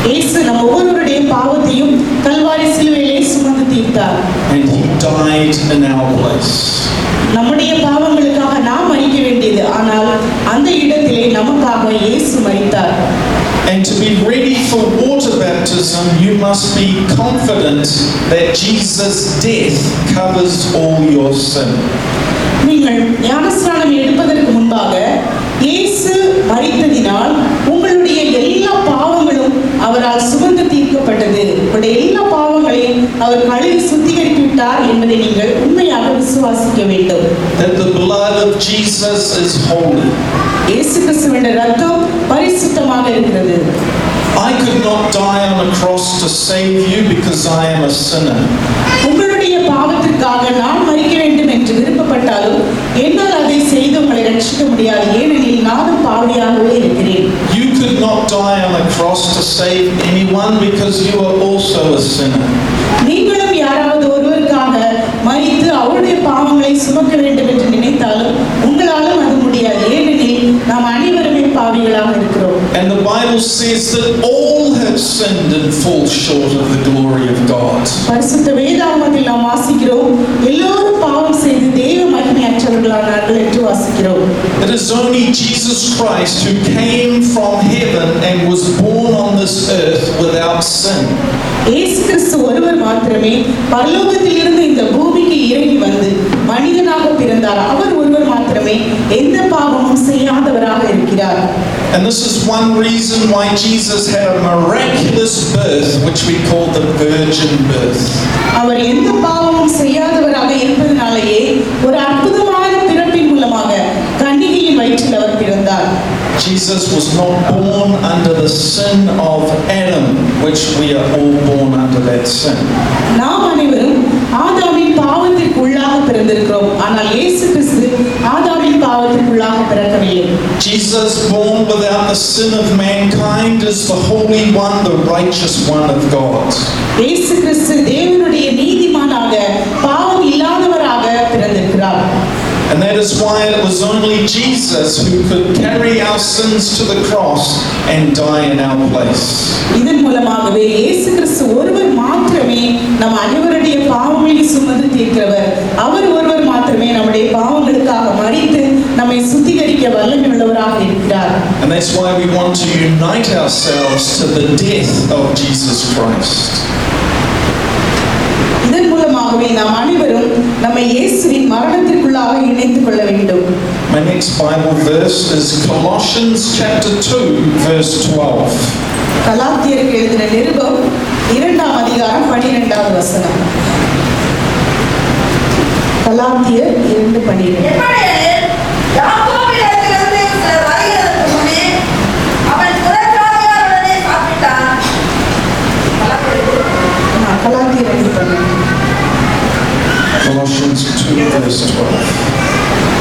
இயேசு நம் ஒவ்வொருவருடைய பாவத்தையும் கல்வாரி சிலுவையிலே சுமந்து தீர்த்தார். And he died in our place. நம்முடைய பாவங்களுக்காக நாம் மரிக்க வேண்டியது, ஆனால் அந்த இடத்திலே நமக்காக இயேசு மரித்தார். And to be ready for water baptism, you must be confident that Jesus' death covers all your sin. நீங்கள் ஞானஸ்நானம் எடுப்பதற்கு முன்பாக இயேசு மரித்ததினால் உங்களுடைய எல்லா பாவங்களும் அவரால் சுமந்து தீர்க்கப்பட்டது. உங்களுடைய எல்லா பாவங்களையும் அவர் கழுவி சுத்திகரித்து விட்டார் என்பதை நீங்கள் உண்மையாக விசுவாசிக்க வேண்டும். That the blood of Jesus is holy. இயேசு கிறிஸ்துவின் இரத்தம் பரிசுத்தமாக இருக்கிறது. I could not die on a cross to save you because I am a sinner. உங்களுடைய பாவத்திற்காக நான் மரிக்க வேண்டும் என்று விருப்பப்பட்டாலும் என்னால் அதை செய்து உங்களை ரட்சிக்க முடியாது, ஏனெனில் நானும் பாவியாகவே இருக்கிறேன். You could not die on a cross to save anyone because you are also a sinner. நீங்களும் யாராவது ஒருவருக்காக மரித்து அவருடைய பாவங்களை சுமக்க வேண்டும் என்று நினைத்தாலும் உங்களாலும் அது முடியாது, ஏனெனில் நாம் அனைவருமே பாவிகளாக இருக்கிறோம். And the Bible says that all have sinned and fall short of the glory of God. பரிசுத்த வேதாகமத்தில் நாம் வாசிக்கிறோம், எல்லோரும் பாவம் செய்து தேவ மகிமையற்றவர்களானார்கள் என்று வாசிக்கிறோம். It is only Jesus Christ who came from heaven and was born on this earth without sin. இயேசு கிறிஸ்து ஒருவர் மாத்திரமே பரலோகத்தில் இருந்து இந்த பூமிக்கு இறங்கி வந்து மனிதனாக பிறந்தார். அவர் ஒருவர் மாத்திரமே எந்த பாவமும் செய்யாதவராக இருக்கிறார். And this is one reason why Jesus had a miraculous birth, which we call the virgin birth. அவர் எந்த பாவமும் செய்யாதவராக இருப்பதனாலேயே ஒரு அற்புதமான பிறப்பின் மூலமாக கன்னிகையின் வயிற்றில் அவர் பிறந்தார். Jesus was not born under the sin of Adam, which we are all born under that sin. நாம் அனைவரும் ஆதாமின் பாவத்திற்கு உள்ளாக பிறந்திருக்கிறோம், ஆனால் இயேசு கிறிஸ்து ஆதாமின் பாவத்திற்கு உள்ளாக பிறக்கவில்லை. Jesus, born without the sin of mankind, is the Holy One, the righteous one of God. இயேசு கிறிஸ்து தேவனுடைய நீதிமானாக பாவம் இல்லாதவராக பிறந்திருக்கிறார். And that is why it was only Jesus who could carry our sins to the cross and die in our place. இதன் மூலமாகவே இயேசு கிறிஸ்து ஒருவர் மாத்திரமே நம் அனைவருடைய பாவங்களை சுமந்து தீர்க்கிறவர். அவர் ஒருவர் மாத்திரமே நம்முடைய பாவங்களுக்காக மரித்து நம்மை சுத்திகரிக்க வல்லமை உள்ளவராக இருக்கிறார். And that's why we want to unite ourselves to the death of Jesus Christ. இதன் மூலமாகவே நாம் அனைவரும் நம்மை இயேசுவின் மரணத்திற்குள்ளாக இணைத்துக் கொள்ள வேண்டும். My next Bible verse is Colossians chapter 2, verse 12. கலாத்தியருக்கு எழுதின நிருபம் 2ஆம் அதிகாரம் 12வது வசனம். கலாத்தியர் 2:12. எப்படியெனில், யாக்கோபிடத்திலிருந்து சிலர் வருகிறதற்கு முன்னே அவன் புறஜாதியாருடனே சாப்பிட்டான். கலாத்தியர் 2:12. Colossians 2, verse 12.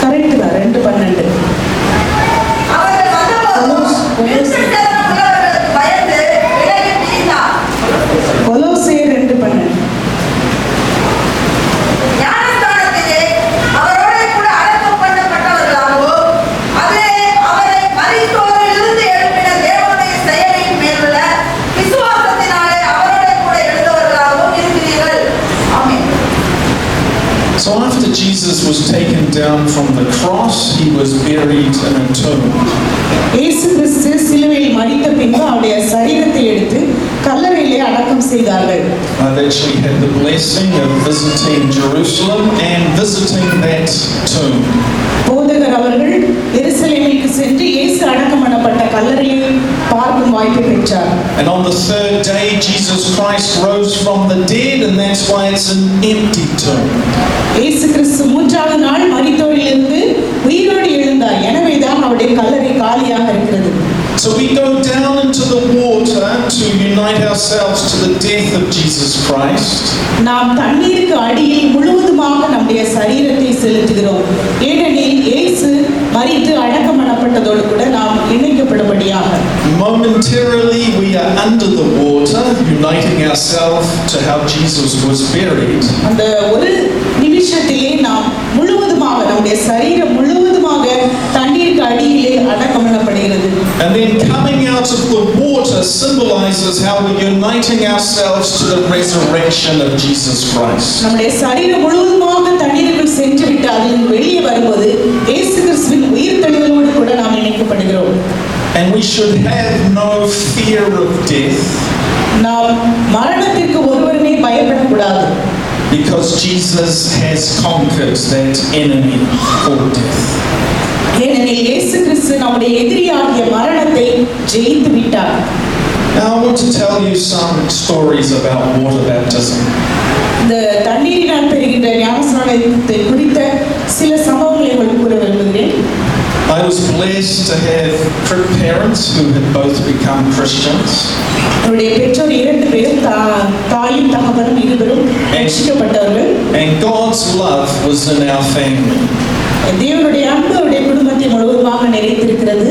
கரெக்ட் தான், 2:12. அவர்கள் வந்தபோதும் விருப்பச்சேதனம் உள்ளவர்களுக்கு பயந்து விலகி பிரிந்தான். கொலோசியர் 2:12. ஞானஸ்நானத்திலே அவரோடே கூட அடக்கம் பண்ணப்பட்டவர்களாகவோ, அதிலே அவரை மரித்தோரிலிருந்து எழுப்பின தேவனுடைய செயலின் மேலுள்ள விசுவாசத்தினாலே அவரோடே கூட எழுந்தவர்களாகவோ இருக்கிறீர்கள். ஆமென். So after Jesus was taken down from the cross, he was buried in a tomb. இயேசு கிறிஸ்து சிலுவையில் மரித்த பின்பு அவருடைய சரீரத்தை எடுத்து கல்லறையிலே அடக்கம் செய்தார்கள். I've actually had the blessing of visiting Jerusalem and visiting that tomb. போதகர் அவர்கள் எருசலேமுக்கு சென்று இயேசு அடக்கம் பண்ணப்பட்ட கல்லறையை பார்க்கும் வாய்ப்பை பெற்றார். And on the third day, Jesus Christ rose from the dead, and that's why it's an empty tomb. இயேசு கிறிஸ்து 3ஆவது நாள் மரித்தோரிலிருந்து உயிரோடு எழுந்தார். எனவேதான் அவருடைய கல்லறை காலியாக இருக்கிறது. So we go down into the water to unite ourselves to the death of Jesus Christ. நாம் தண்ணீருக்கு அடியில் முழுவதுமாக நம்முடைய சரீரத்தை செலுத்துகிறோம். ஏனெனில் இயேசு மரித்து அடக்கம் பண்ணப்பட்டதோடு கூட நாம் இணைக்கப்படும்படியாக. Momentarily we are under the water, uniting ourselves to how Jesus was buried. அந்த ஒரு நிமிஷத்திலே நாம் முழுவதுமாக நம்முடைய சரீரம் முழுவதுமாக தண்ணீருக்கு அடியிலே அடக்கம் பண்ணப்படுகிறது. And then coming out of the water symbolizes how we're uniting ourselves to the resurrection of Jesus Christ. நம்முடைய சரீரம் முழுவதுமாக தண்ணீருக்குள் சென்று விட்டு அதில் வெளியே வரும்போது இயேசு கிறிஸ்துவின் உயிர்த்தெழுதலோடு கூட நாம் இணைக்கப்படுகிறோம். And we should have no fear of death. நாம் மரணத்திற்கு ஒருவருமே பயப்படக்கூடாது. Because Jesus has conquered that enemy called death. ஏனெனில் இயேசு கிறிஸ்து நம்முடைய எதிரியாகிய மரணத்தை ஜெயித்து விட்டார். Now I want to tell you some stories about water baptism. இந்த தண்ணீரினால் பெறுகின்ற ஞானஸ்நானத்தை குறித்த சில சம்பவங்களை உங்களுக்கு கூற விரும்புகிறேன். I was blessed to have parents who had both become Christians. என்னுடைய பெற்றோர் 2 பேர் தாயும் தகப்பனும் இருவரும் ரட்சிக்கப்பட்டவர்கள். And God's love was in our family. தேவனுடைய அன்பு அவருடைய குடும்பத்தை முழுவதுமாக நிறைந்திருக்கிறது.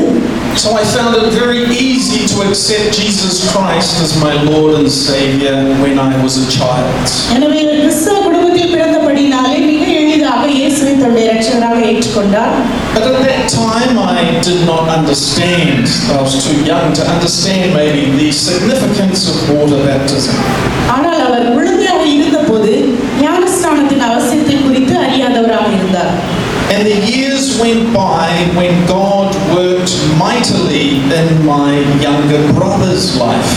So I found it very easy to accept Jesus Christ as my Lord and Savior when I was a child. எனவே இவர் கிறிஸ்தவ குடும்பத்தில் பிறந்தபடினாலே மிக எளிதாக இயேசுவை தன்னுடைய இரட்சகராக ஏற்றுக்கொண்டார். But at that time I did not understand. I was too young to understand maybe the significance of water baptism. ஆனால் அவர் குழந்தையாக இருந்தபோது ஞானஸ்நானத்தின் அவசியத்தை குறித்து அறியாதவராக இருந்தார். And the years went by when God worked mightily in my younger brother's life.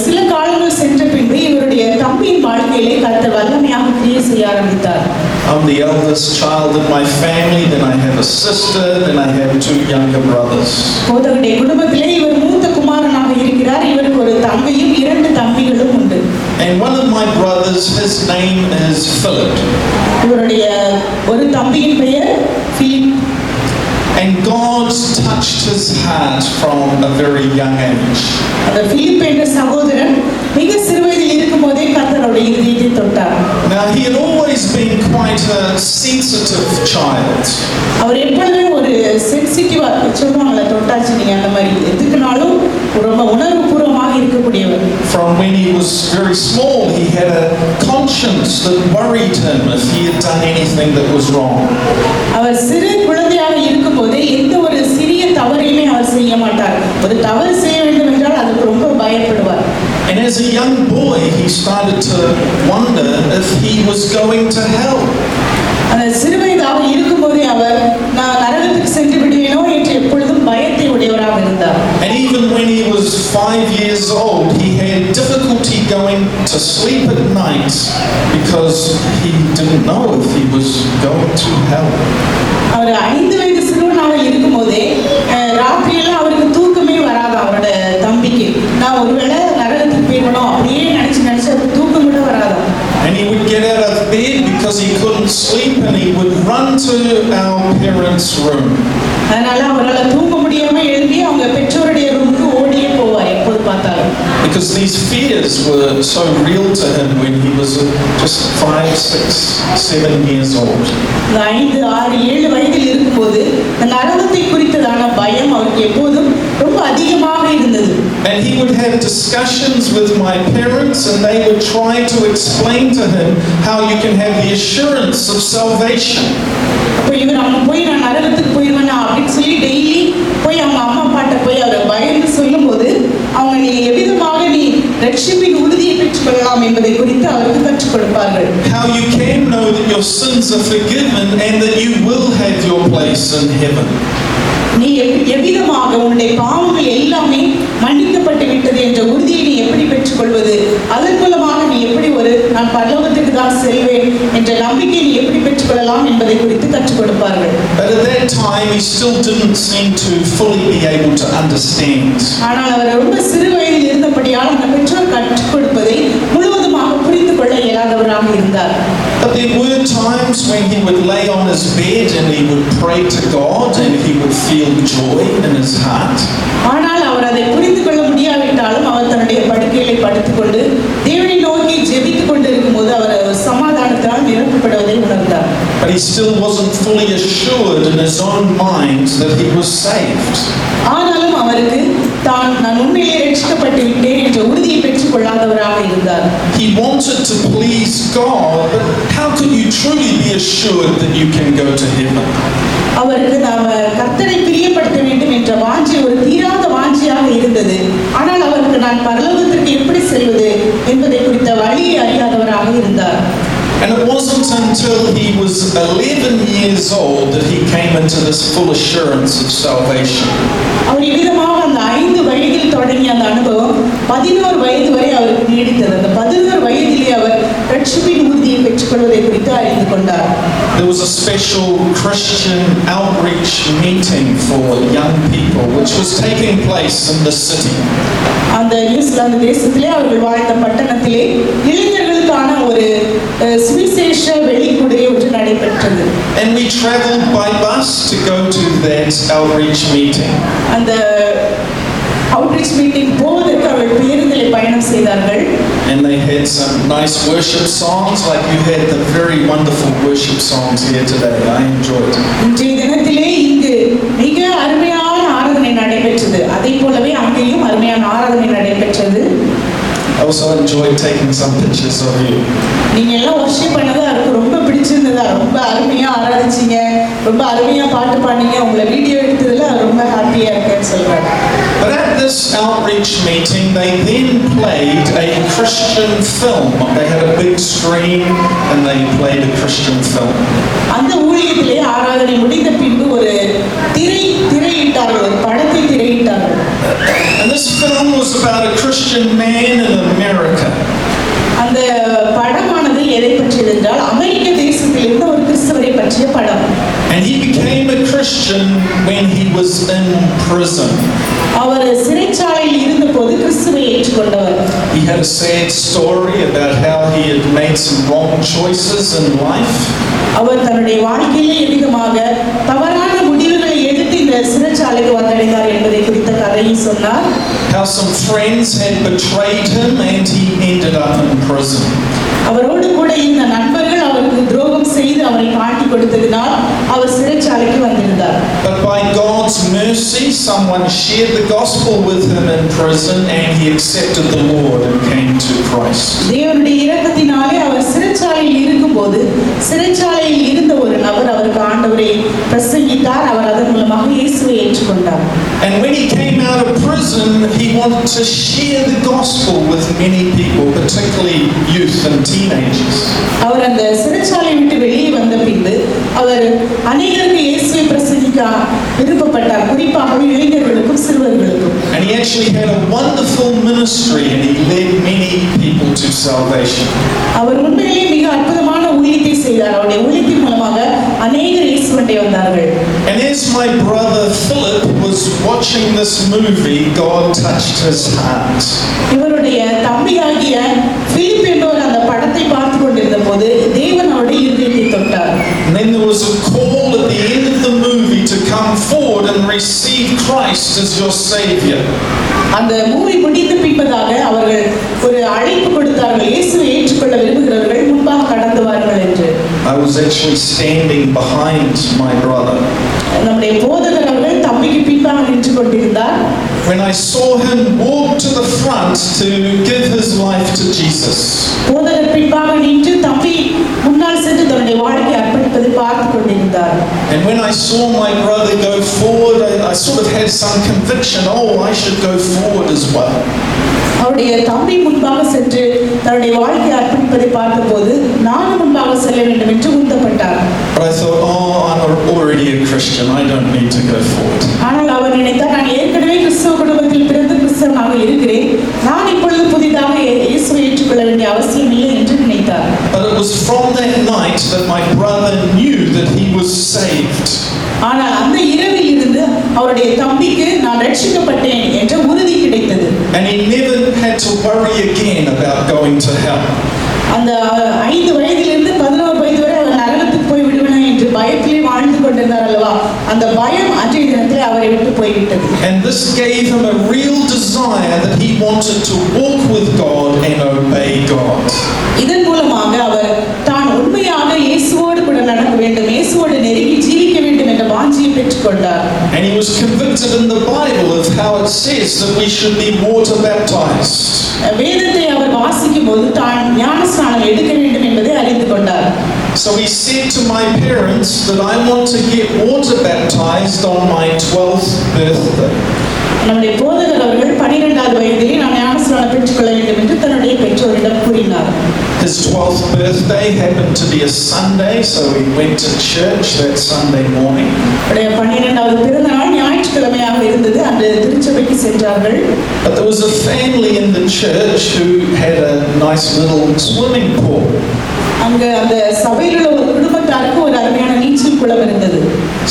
சில காலங்கள் சென்ற பின்பு இவருடைய தம்பியின் வாழ்க்கையிலே கர்த்தர் வல்லமையாக கிரியை செய்ய ஆரம்பித்தார். I'm the eldest child in my family, then I have a sister, then I have 2 younger brothers. போதகருடைய குடும்பத்திலே இவர் மூத்த குமாரனாக இருக்கிறார். இவருக்கு ஒரு தங்கையும் 2 தம்பிகளும் உண்டு. And one of my brothers, his name is Philip. இவருடைய ஒரு தம்பியின் பெயர் Philip. And God touched his heart from a very young age. அந்த பிலிப் என்ற சகோதரன் மிக சிறுவயதில் இருக்கும்போதே கர்த்தருடைய இதயத்தை தொட்டார். Now he had always been quite a sensitive child. அவர் எப்பொழுதுமே ஒரு சென்சிட்டிவா சொல்லுவாங்கல்ல, தொட்டாச்சு நீங்க அந்த மாதிரி எதுக்குனாலும் ரொம்ப உணர்வுபூர்வமாக இருக்கக்கூடியவர். From when he was very small, he had a conscience that worried him if he had done anything that was wrong. அவர் சிறு குழந்தையாக இருக்கும்போதே எந்த ஒரு சிறிய தவறையுமே அவர் செய்ய மாட்டார். ஒரு தவறு செய்ய வேண்டும் என்றால் அதுக்கு ரொம்ப பயப்படுவார். And as a young boy, he started to wonder if he was going to hell. அந்த சிறுவயதாக இருக்கும்போதே அவர் நான் நரகத்துக்கு சென்று விடுவேனோ என்று எப்பொழுதும் பயத்தை உடையவராக இருந்தார். And even when he was 5 years old, he had difficulty going to sleep at night because he didn't know if he was going to hell. அவர் 5 வயது இருக்கும்போதே ராத்திரியெல்லாம் அவருக்கு தூக்கமே வராது. அவரோட தம்பிக்கு நான் ஒருவேளை நரகத்துக்கு போயிடணும் அப்படியே நினைச்சு அவருக்கு தூக்கம் கூட வராதான். And he would get out of bed because he couldn't sleep, and he would run to our parents' room. அதனால அவரால் தூங்க முடியாம எழுதி அவங்க பெற்றோருடைய ரூமுக்கு ஓடியே போவார் எப்போது பார்த்தாலும். Because these fears were so real to him when he was just 5, 6, 7 years old. 5, 6, 7 வயதில் இருக்கும்போது நரகத்தை குறித்ததான பயம் அவருக்கு எப்போதும் ரொம்ப அதிகமாக இருந்தது. And he would have discussions with my parents, and they would try to explain to him how you can have the assurance of salvation. அப்போ இவர் அவங்க போய் நான் நரகத்துக்கு போயிடுவேன் அப்படின்னு சொல்லி டெய்லி போய் அவங்க அம்மா அப்பாட்ட போய் அவரை பயந்து சொல்லும்போது அவங்க நீ எவ்விதமாக நீ ரட்சிப்பின் உறுதியை பெற்றுக்கொள்ளலாம் என்பதை குறித்து அவருக்கு கற்றுக் கொடுப்பார்கள். How you can know that your sins are forgiven and that you will have your place in heaven. நீ எவ்விதமாக உன்னுடைய பாவங்கள் எல்லாமே மன்னிக்கப்பட்டு விட்டது என்ற உறுதியை நீ எப்படி பெற்றுக்கொள்வது, அதன் மூலமாக நீ எப்படி நான் பரலோகத்துக்கு தான் செல்வேன் என்ற நம்பிக்கையை நீ எப்படி பெற்றுக்கொள்ளலாம் என்பதை குறித்து கற்றுக் கொடுப்பார்கள். But at that time he still didn't seem to fully be able to understand. ஆனால் அவர் ரொம்ப சிறு வயதில் இருந்தபடியால் அந்த பெற்றோர் கற்றுக் கொடுப்பதை முழுவதுமாக புரிந்து கொள்ள இயலாதவராக இருந்தார். But there were times when he would lay on his bed and he would pray to God and he would feel joy in his heart. ஆனால் அவர் அதை புரிந்து கொள்ள முடியாவிட்டாலும் அவர் தன்னுடைய படுக்கையிலே படுத்துக்கொண்டு தேவனை நோக்கி ஜெபித்துக் கொண்டிருக்கும்போது அவர் சமாதானத்தால் நிரப்பப்படுவதை உணர்ந்தார். But he still wasn't fully assured in his own mind that he was saved. ஆனாலும் அவருக்கு நான் உண்மையிலே ரட்சிக்கப்பட்டு விட்டேன் என்ற உறுதியை பெற்றுக் கொள்ளாதவராக இருந்தார். He wanted to please God, but how could you truly be assured that you can go to heaven? அவருக்கு நாம கர்த்தரை பிரியப்படுத்த வேண்டும் என்ற வாஞ்சை ஒரு தீராத வாஞ்சையாக இருந்தது. ஆனால் அவருக்கு நான் பரலோகத்திற்கு எப்படி செல்வது என்பதை குறித்த வழியை அறியாதவராக இருந்தார். And it wasn't until he was 11 years old that he came into this full assurance of salvation. அவர் இவ்விதமாக அந்த 5 வயதில் தொடங்கிய அந்த அனுபவம் 11 வயது வரை அவருக்கு நீடித்தது. அந்த 11 வயதிலே அவர் ரட்சிப்பின் உறுதியை பெற்றுக்கொள்வதை குறித்து அறிந்து கொண்டார். There was a special Christian outreach meeting for young people which was taking place in the city. அந்த நியூசிலாந்து தேசத்திலே அவர்கள் வாழ்ந்த பட்டணத்திலே இளைஞர்களுக்கான ஒரு சுவிசேஷ வெளிக்கூடுகை ஒன்று நடைபெற்றது. And we traveled by bus to go to that outreach meeting. அந்த outreach meeting போவதற்கு அவர்கள் பேருந்திலே பயணம் செய்தார்கள். And they had some nice worship songs, like you had the very wonderful worship songs here today. I enjoyed it. இன்றைய தினத்திலே இங்கு மிக அருமையான ஆராதனை நடைபெற்றது. அதே போலவே அங்கேயும் அருமையான ஆராதனை நடைபெற்றது. I also enjoyed taking some pictures of you. நீங்க எல்லாம் வர்ஷிப் பண்ணது எனக்கு ரொம்ப பிடிச்சிருந்ததா, ரொம்ப அருமையா ஆராதிச்சீங்க, ரொம்ப அருமையா பாட்டு பாடினீங்க, உங்களை வீடியோ எடுத்ததுல ரொம்ப ஹாப்பியா இருக்கேன்னு சொல்றாங்க. But at this outreach meeting, they then played a Christian film. They had a big screen and they played a Christian film. அந்த ஊழியத்திலே ஆராதனை முடிந்த பின்பு ஒரு திரையிட்டார்கள், ஒரு படத்தை திரையிட்டார்கள். And this film was about a Christian man in America. அந்த படமானது எதை பற்றியது என்றால் அமெரிக்க தேசத்தில் இருந்த ஒரு கிறிஸ்தவரை பற்றிய படம். And he became a Christian when he was in prison. அவர் சிறைச்சாலையில் இருந்தபோது கிறிஸ்துவை ஏற்றுக்கொண்டவர். He had a sad story about how he had made some wrong choices in life. அவர் தன்னுடைய வாழ்க்கையிலே எதிகமாக தவறான முடிவுகளை எடுத்து இந்த சிறைச்சாலைக்கு வந்தடைந்தார் என்பதை குறித்த கதையை சொன்னார். How some friends had betrayed him and he ended up in prison. அவரோடு கூட இருந்த நண்பர்கள் அவருக்கு துரோகம் செய்து அவரை காட்டி கொடுத்ததினால் அவர் சிறைச்சாலைக்கு வந்திருந்தார். But by God's mercy, someone shared the gospel with him in prison and he accepted the Lord and came to Christ. தேவனுடைய இரக்கத்தினாலே அவர் சிறைச்சாலையில் இருக்கும்போது சிறைச்சாலையில் இருந்த ஒரு நபர் அவருக்கு ஆண்டவரை பிரசங்கித்தார். அவர் அதன் மூலமாக இயேசுவை ஏற்றுக்கொண்டார். And when he came out of prison, he wanted to share the gospel with many people, particularly youth and teenagers. அவர் அந்த சிறைச்சாலை விட்டு வெளியே வந்த பின்பு அவர் அநேகருக்கு இயேசுவை பிரசங்கிக்க விருப்பப்பட்டார், குறிப்பாக இளைஞர்களுக்கும் சிறுவர்களுக்கும். And he actually had a wonderful ministry and he led many people to salvation. அவர் உண்மையிலேயே மிக அற்புதமான ஊழியத்தை செய்தார். அவருடைய ஊழியத்தின் மூலமாக அநேகர் இயேசுவண்டை வந்தார்கள். And as my brother Philip was watching this movie, God touched his heart. இவருடைய தம்பியாகிய பிலிப் என்பவர் அந்த படத்தை பார்த்து கொண்டிருந்த போது தேவன் அவருடைய இருதயத்தை தொட்டார். And then there was a call at the end of the movie to come forward and receive Christ as your Savior. அந்த மூவி முடிந்த பின்பதாக அவர்கள் ஒரு அழைப்பு கொடுத்தார்கள், இயேசுவை ஏற்றுக்கொள்ள விரும்புகிறவர்கள் முன்பாக கடந்து வாருங்கள் என்று. I was actually standing behind my brother. நம்முடைய போதகர் அவர்கள் தம்பிக்கு பின்பாக நின்று கொண்டிருந்தார். When I saw him walk to the front to give his life to Jesus. போதகர் பின்பாக நின்று தம்பி முன்னால் சென்று தன்னுடைய வாழ்க்கையை அர்ப்பணிப்பதை பார்த்து கொண்டிருந்தார். And when I saw my brother go forward, I sort of had some conviction, oh, I should go forward as well. அவருடைய தம்பி முன்பாக சென்று தன்னுடைய வாழ்க்கையை அர்ப்பணிப்பதை பார்த்தபோது நானும் முன்பாக செல்ல வேண்டும் என்று உந்தப்பட்டார். But I thought, oh, I'm already a Christian, I don't need to go forward. ஆனால் அவர் நினைத்தார், நான் ஏற்கனவே கிறிஸ்தவ குடும்பத்தில் பிறந்து கிறிஸ்தவனாக இருக்கிறேன், நான் இப்பொழுது புதிதாக இயேசுவை ஏற்றுக்கொள்ள வேண்டிய அவசியம் இல்லை என்று நினைத்தார். But it was from that night that my brother knew that he was saved. ஆனால் அந்த இரவில் இருந்து அவருடைய தம்பிக்கு நான் ரட்சிக்கப்பட்டேன் என்ற உறுதி கிடைத்தது. And he never had to worry again about going to hell. அந்த 5 வயதிலிருந்து 11 வயது வரை அவர் நரகத்துக்கு போய் விடுவேன் என்று பயத்திலே வாழ்ந்து கொண்டிருந்தார் அல்லவா, அந்த பயம் அன்றைய தினத்திலே அவரை விட்டு போய்விட்டது. And this gave him a real desire that he wanted to walk with God and obey God. இதன் மூலமாக அவர் தான் உண்மையாக இயேசுவோடு கூட நடக்க வேண்டும், இயேசுவோடு நெருங்கி ஜீவிக்க வேண்டும் என்ற வாஞ்சியை பெற்றுக்கொண்டார். And he was convicted in the Bible of how it says that we should be water baptized. வேதத்தை அவர் வாசிக்கும் போது தான் ஞானஸ்நானம் எடுக்க வேண்டும் என்பதை அறிந்து கொண்டார். So he said to my parents that I want to get water baptized on my 12th birthday. நம்முடைய போதகர் அவர்கள் 12வது வயதிலே நான் ஞானஸ்நானம் பெற்றுக்கொள்ள வேண்டும் என்று தன்னுடைய பெற்றோரிடம் கூறினார். His 12th birthday happened to be a Sunday, so we went to church that Sunday morning. அவருடைய 12வது பிறந்த நாள் ஞாயிற்றுக்கிழமையாக இருந்தது. அன்று திருச்சபைக்கு சென்றார்கள். But there was a family in the church who had a nice little swimming pool. அங்க அந்த சபையில் உள்ள ஒரு குடும்பத்தாருக்கு ஒரு அருமையான நீச்சல் குளம் இருந்தது.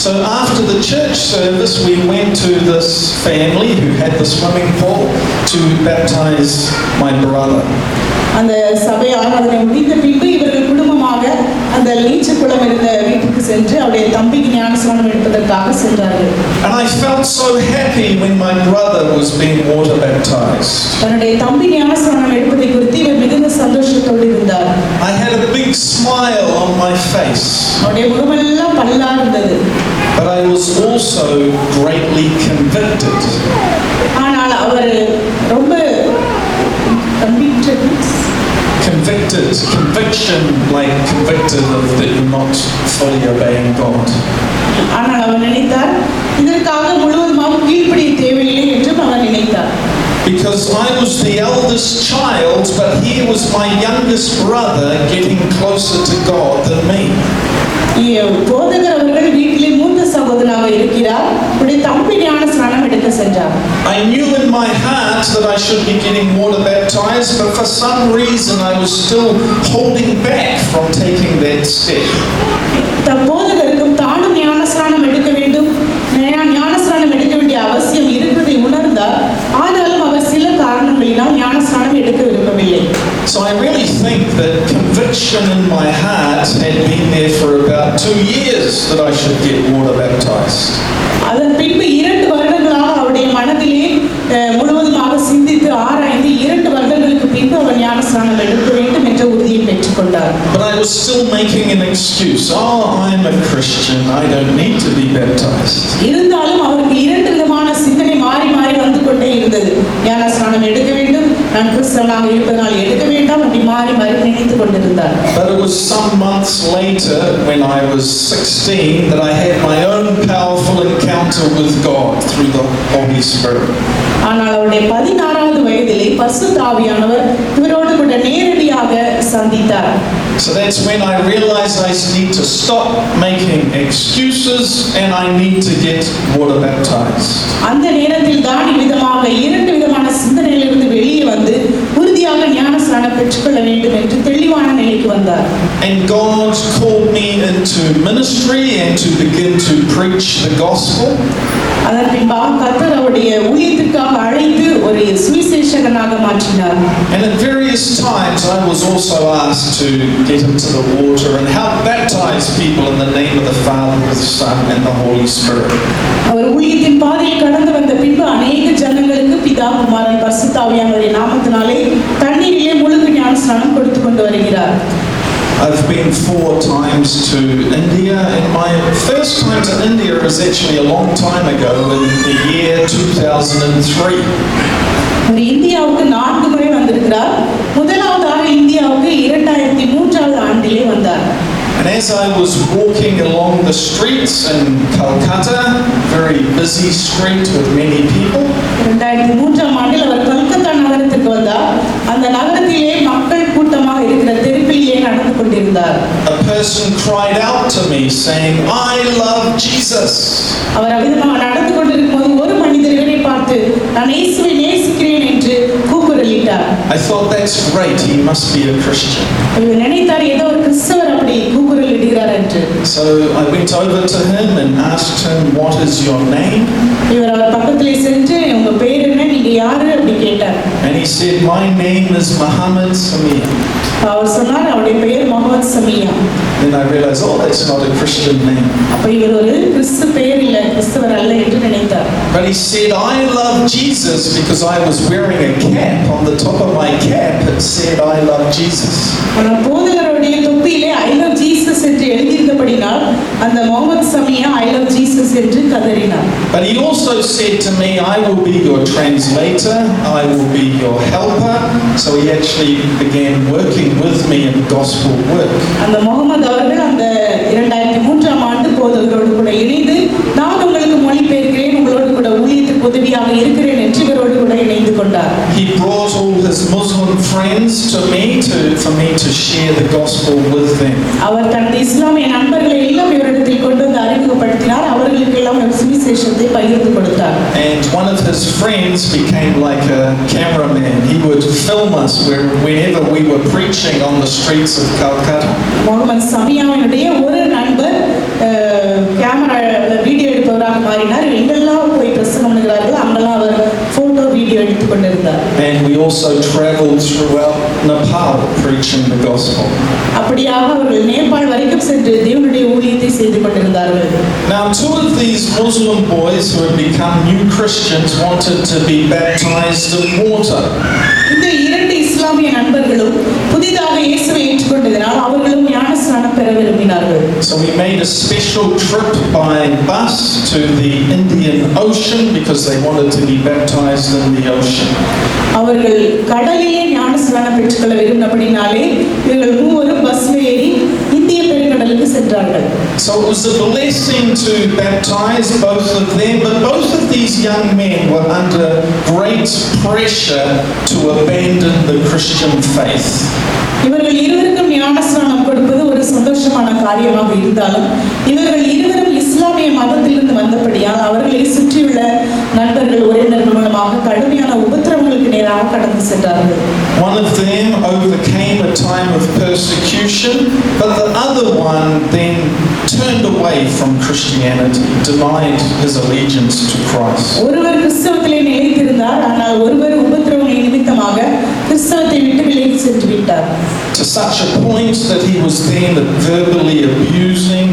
So after the church service, we went to this family who had the swimming pool to baptize my brother. அந்த சபை ஆராதனை முடிந்த பின்பு இவர்கள் குடும்பமாக அந்த நீச்சல் குளம் இருந்த வீட்டுக்கு சென்று அவருடைய தம்பிக்கு ஞானஸ்நானம் எடுப்பதற்காக சென்றார்கள். And I felt so happy when my brother was being water baptized. தன்னுடைய தம்பி ஞானஸ்நானம் எடுப்பதை குறித்து இவர் மிகுந்த சந்தோஷத்தோடு இருந்தார். I had a big smile on my face. அவருடைய முகமெல்லாம் பல்லா இருந்தது. But I was also greatly convicted. ஆனால் அவர் ரொம்ப conviction like convicted of that you're not fully obeying God. ஆனால் அவர் நினைத்தார் இதற்காக முழுவதுமாக கீழ்ப்படிய தேவையில்லை என்றும் அவர் நினைத்தார். Because I was the eldest child, but he was my youngest brother getting closer to God than me. போதகர் அவர்கள் வீட்டிலே மூத்த சகோதரனாக இருக்கிறார். அவருடைய தம்பி ஞானஸ்நானம் எடுக்க சென்றார். I knew in my heart that I should be getting water baptized, but for some reason I was still holding back from taking that step. போதகருக்கும் தானும் ஞானஸ்நானம் எடுக்க வேண்டும், ஞானஸ்நானம் எடுக்க வேண்டிய அவசியம் இருப்பதை உணர்ந்தார். ஆனாலும் அவர் சில காரணங்களினால் ஞானஸ்நானம் எடுக்க விரும்பவில்லை. So I really think that conviction in my heart had been there for about 2 years that I should get water baptized. அதன் பின்பு 2 வருடங்களாக அவருடைய மனதிலே முழுவதுமாக சிந்தித்து ஆராய்ந்து 2 வருடங்களுக்கு பின்பு அவர் ஞானஸ்நானம் எடுக்க வேண்டும் என்ற உறுதியை பெற்றுக்கொண்டார். But I was still making an excuse. Oh, I'm a Christian. I don't need to be baptized. இருந்தாலும் அவருக்கு 2 விதமான சிந்தனை மாறி மாறி வந்து கொண்டே இருந்தது. ஞானஸ்நானம் எடுக்க வேண்டும், நான் கிறிஸ்தவனாக இருப்பதனால் எடுக்க வேண்டாம், அப்படி மாறி மாறி நினைத்துக் கொண்டிருந்தார். But it was some months later when I was 16 that I had my own powerful encounter with God through the Holy Spirit. ஆனால் அவருடைய 16வது வயதிலே பரிசுத்த ஆவியானவர் இவரோடு கூட நேரடியாக சந்தித்தார். So that's when I realized I need to stop making excuses and I need to get water baptized. அந்த நேரத்தில் தான் விதமாக 2 விதமான சிந்தனையிலிருந்து வெளியே வந்து உறுதியாக ஞானஸ்நானம் பெற்றுக்கொள்ள வேண்டும் என்று தெளிவான நிலைக்கு வந்தார். And God called me into ministry and to begin to preach the gospel. அதன் பின்பாக கர்த்தர் அவருடைய ஊழியத்திற்காக அழைத்து ஒரு சுவிசேஷகனாக மாற்றினார். And at various times I was also asked to get into the water and help baptize people in the name of the Father, the Son and the Holy Spirit. அவர் ஊழியத்தின் பாதையில் கடந்து வந்த பின்பு அநேக ஜனங்களுக்கு பிதா குமாரன் பரிசுத்த ஆவியானவருடைய நாமத்தினாலே தண்ணீரிலே முழுக்கு ஞானஸ்நானம் கொடுத்து கொண்டு வருகிறார். I've been 4 times to India, and my first time to India is actually a long time ago in the year 2003. அவர் இந்தியாவுக்கு 4 முறை வந்திருக்கிறார். முதலாவதாக இந்தியாவுக்கு 2003 ஆண்டிலே வந்தார். And as I was walking along the streets in Calcutta, very busy street with many people, 2003 ஆண்டில் அவர் கல்கத்தா நகரத்திற்கு வந்தார். அந்த நகரத்திலே மக்கள் கூட்டமாக இருக்கிற தெருவிலே நடந்து கொண்டிருந்தார். a person cried out to me saying, "I love Jesus." அவர் அவ்விதமாக நடந்து கொண்டிருக்கும்போது ஒரு மனிதர் இவரை பார்த்து நான் இயேசுவை நேசிக்கிறேன் என்று கூக்குரலிட்டார். I thought, that's great, he must be a Christian. இவர் நினைத்தார் ஏதோ ஒரு கிறிஸ்தவர் அப்படி கூக்குரலிடுகிறார் என்று. So I went over to him and asked him, "What is your name?" இவர் அவர் பக்கத்திலே சென்று உங்க பேர் என்ன, நீங்க யாரு அப்படி கேட்டார். And he said, "My name is Muhammad Samia." அவர் சொன்னார் அவருடைய பெயர் Mohammed Samiya. Then I realized, oh, that's not a Christian name. அப்ப இவர் ஒரு கிறிஸ்து பெயர் இல்ல, கிறிஸ்தவர் அல்ல என்று நினைத்தார். But he said, "I love Jesus because I was wearing a cap. On the top of my cap it said, I love Jesus." ஆனால் போதகருடைய தொப்பியிலே ஐ லவ் ஜீசஸ் என்று எழுதியிருந்தபடினால் அந்த முகமது சமியா ஐ லவ் ஜீசஸ் என்று கதறினார். But he also said to me, "I will be your translator, I will be your helper." So he actually began working with me in gospel work. அந்த முகமது அவர்கள் அந்த 2003 ஆண்டு போதகரோடு கூட இணைந்து நான் உங்களுக்கு மொழிபெயர்க்கிறேன், உங்களோடு கூட ஊழியத்துக்கு உதவியாக இருக்கிறேன் என்று இவரோடு கூட இணைந்து கொண்டார். He brought all his Muslim friends to me for me to share the gospel with them. அவர் தனது இஸ்லாமிய நண்பர்களை எல்லாம் இவரிடத்தில் கொண்டு வந்து அறிமுகப்படுத்தினார். அவர்களுக்கு எல்லாம் சுவிசேஷத்தை பகிர்ந்து கொடுத்தார். And one of his friends became like a cameraman. He would film us whenever we were preaching on the streets of Calcutta. Mohammed சமியாவினுடைய ஒரு நண்பர் கேமரா வீடியோ எடுப்பவராக மாறினார். எங்கெல்லாம் போய் பிரசங்கம் பண்ணுகிறார்கள் அங்கெல்லாம் அவர் போட்டோ வீடியோ எடுத்துக் கொண்டிருந்தார். And we also traveled throughout Nepal preaching the gospel. அப்படியாக அவர்கள் நேபாள் வரைக்கும் சென்று தேவனுடைய ஊழியத்தை செய்து கொண்டிருந்தார்கள். Now, 2 of these Muslim boys who had become new Christians wanted to be baptized in water. இந்த 2 இஸ்லாமிய நண்பர்களும் புதிதாக இயேசுவை ஏற்றுக்கொண்டதினால் அவர்களும் ஞானஸ்நானம் பெற விரும்பினார்கள். So we made a special trip by bus to the Indian Ocean because they wanted to be baptized in the ocean. அவர்கள் கடலிலே ஞானஸ்நானம் பெற்றுக்கொள்ள விரும்பினபடினாலே இவர்கள் மூவரும் பஸ்ல ஏறி இந்திய பெருங்கடலுக்கு சென்றார்கள். So it was a blessing to baptize both of them, but both of these young men were under great pressure to abandon the Christian faith. இவர்கள் இருவருக்கும் ஞானஸ்நானம் கொடுப்பது ஒரு சந்தோஷமான காரியமாக இருந்தாலும் இவர்கள் இருவரும் இஸ்லாமிய மதத்திலிருந்து வந்தபடியால் அவர்களை சுற்றியுள்ள நண்பர்கள் உறவினர்கள் மூலமாக கடுமையான உபத்திரவங்களுக்கு நேராக கடந்து சென்றார்கள். One of them overcame a time of persecution, but the other one then turned away from Christianity, denied his allegiance to Christ. ஒருவர் கிறிஸ்தவத்திலே நிலைத்திருந்தார், ஆனால் ஒருவர் உபத்திரவங்கள் நிமித்தமாக கிறிஸ்தவத்தை விட்டு விலகி சென்று விட்டார். To such a point that he was then verbally abusing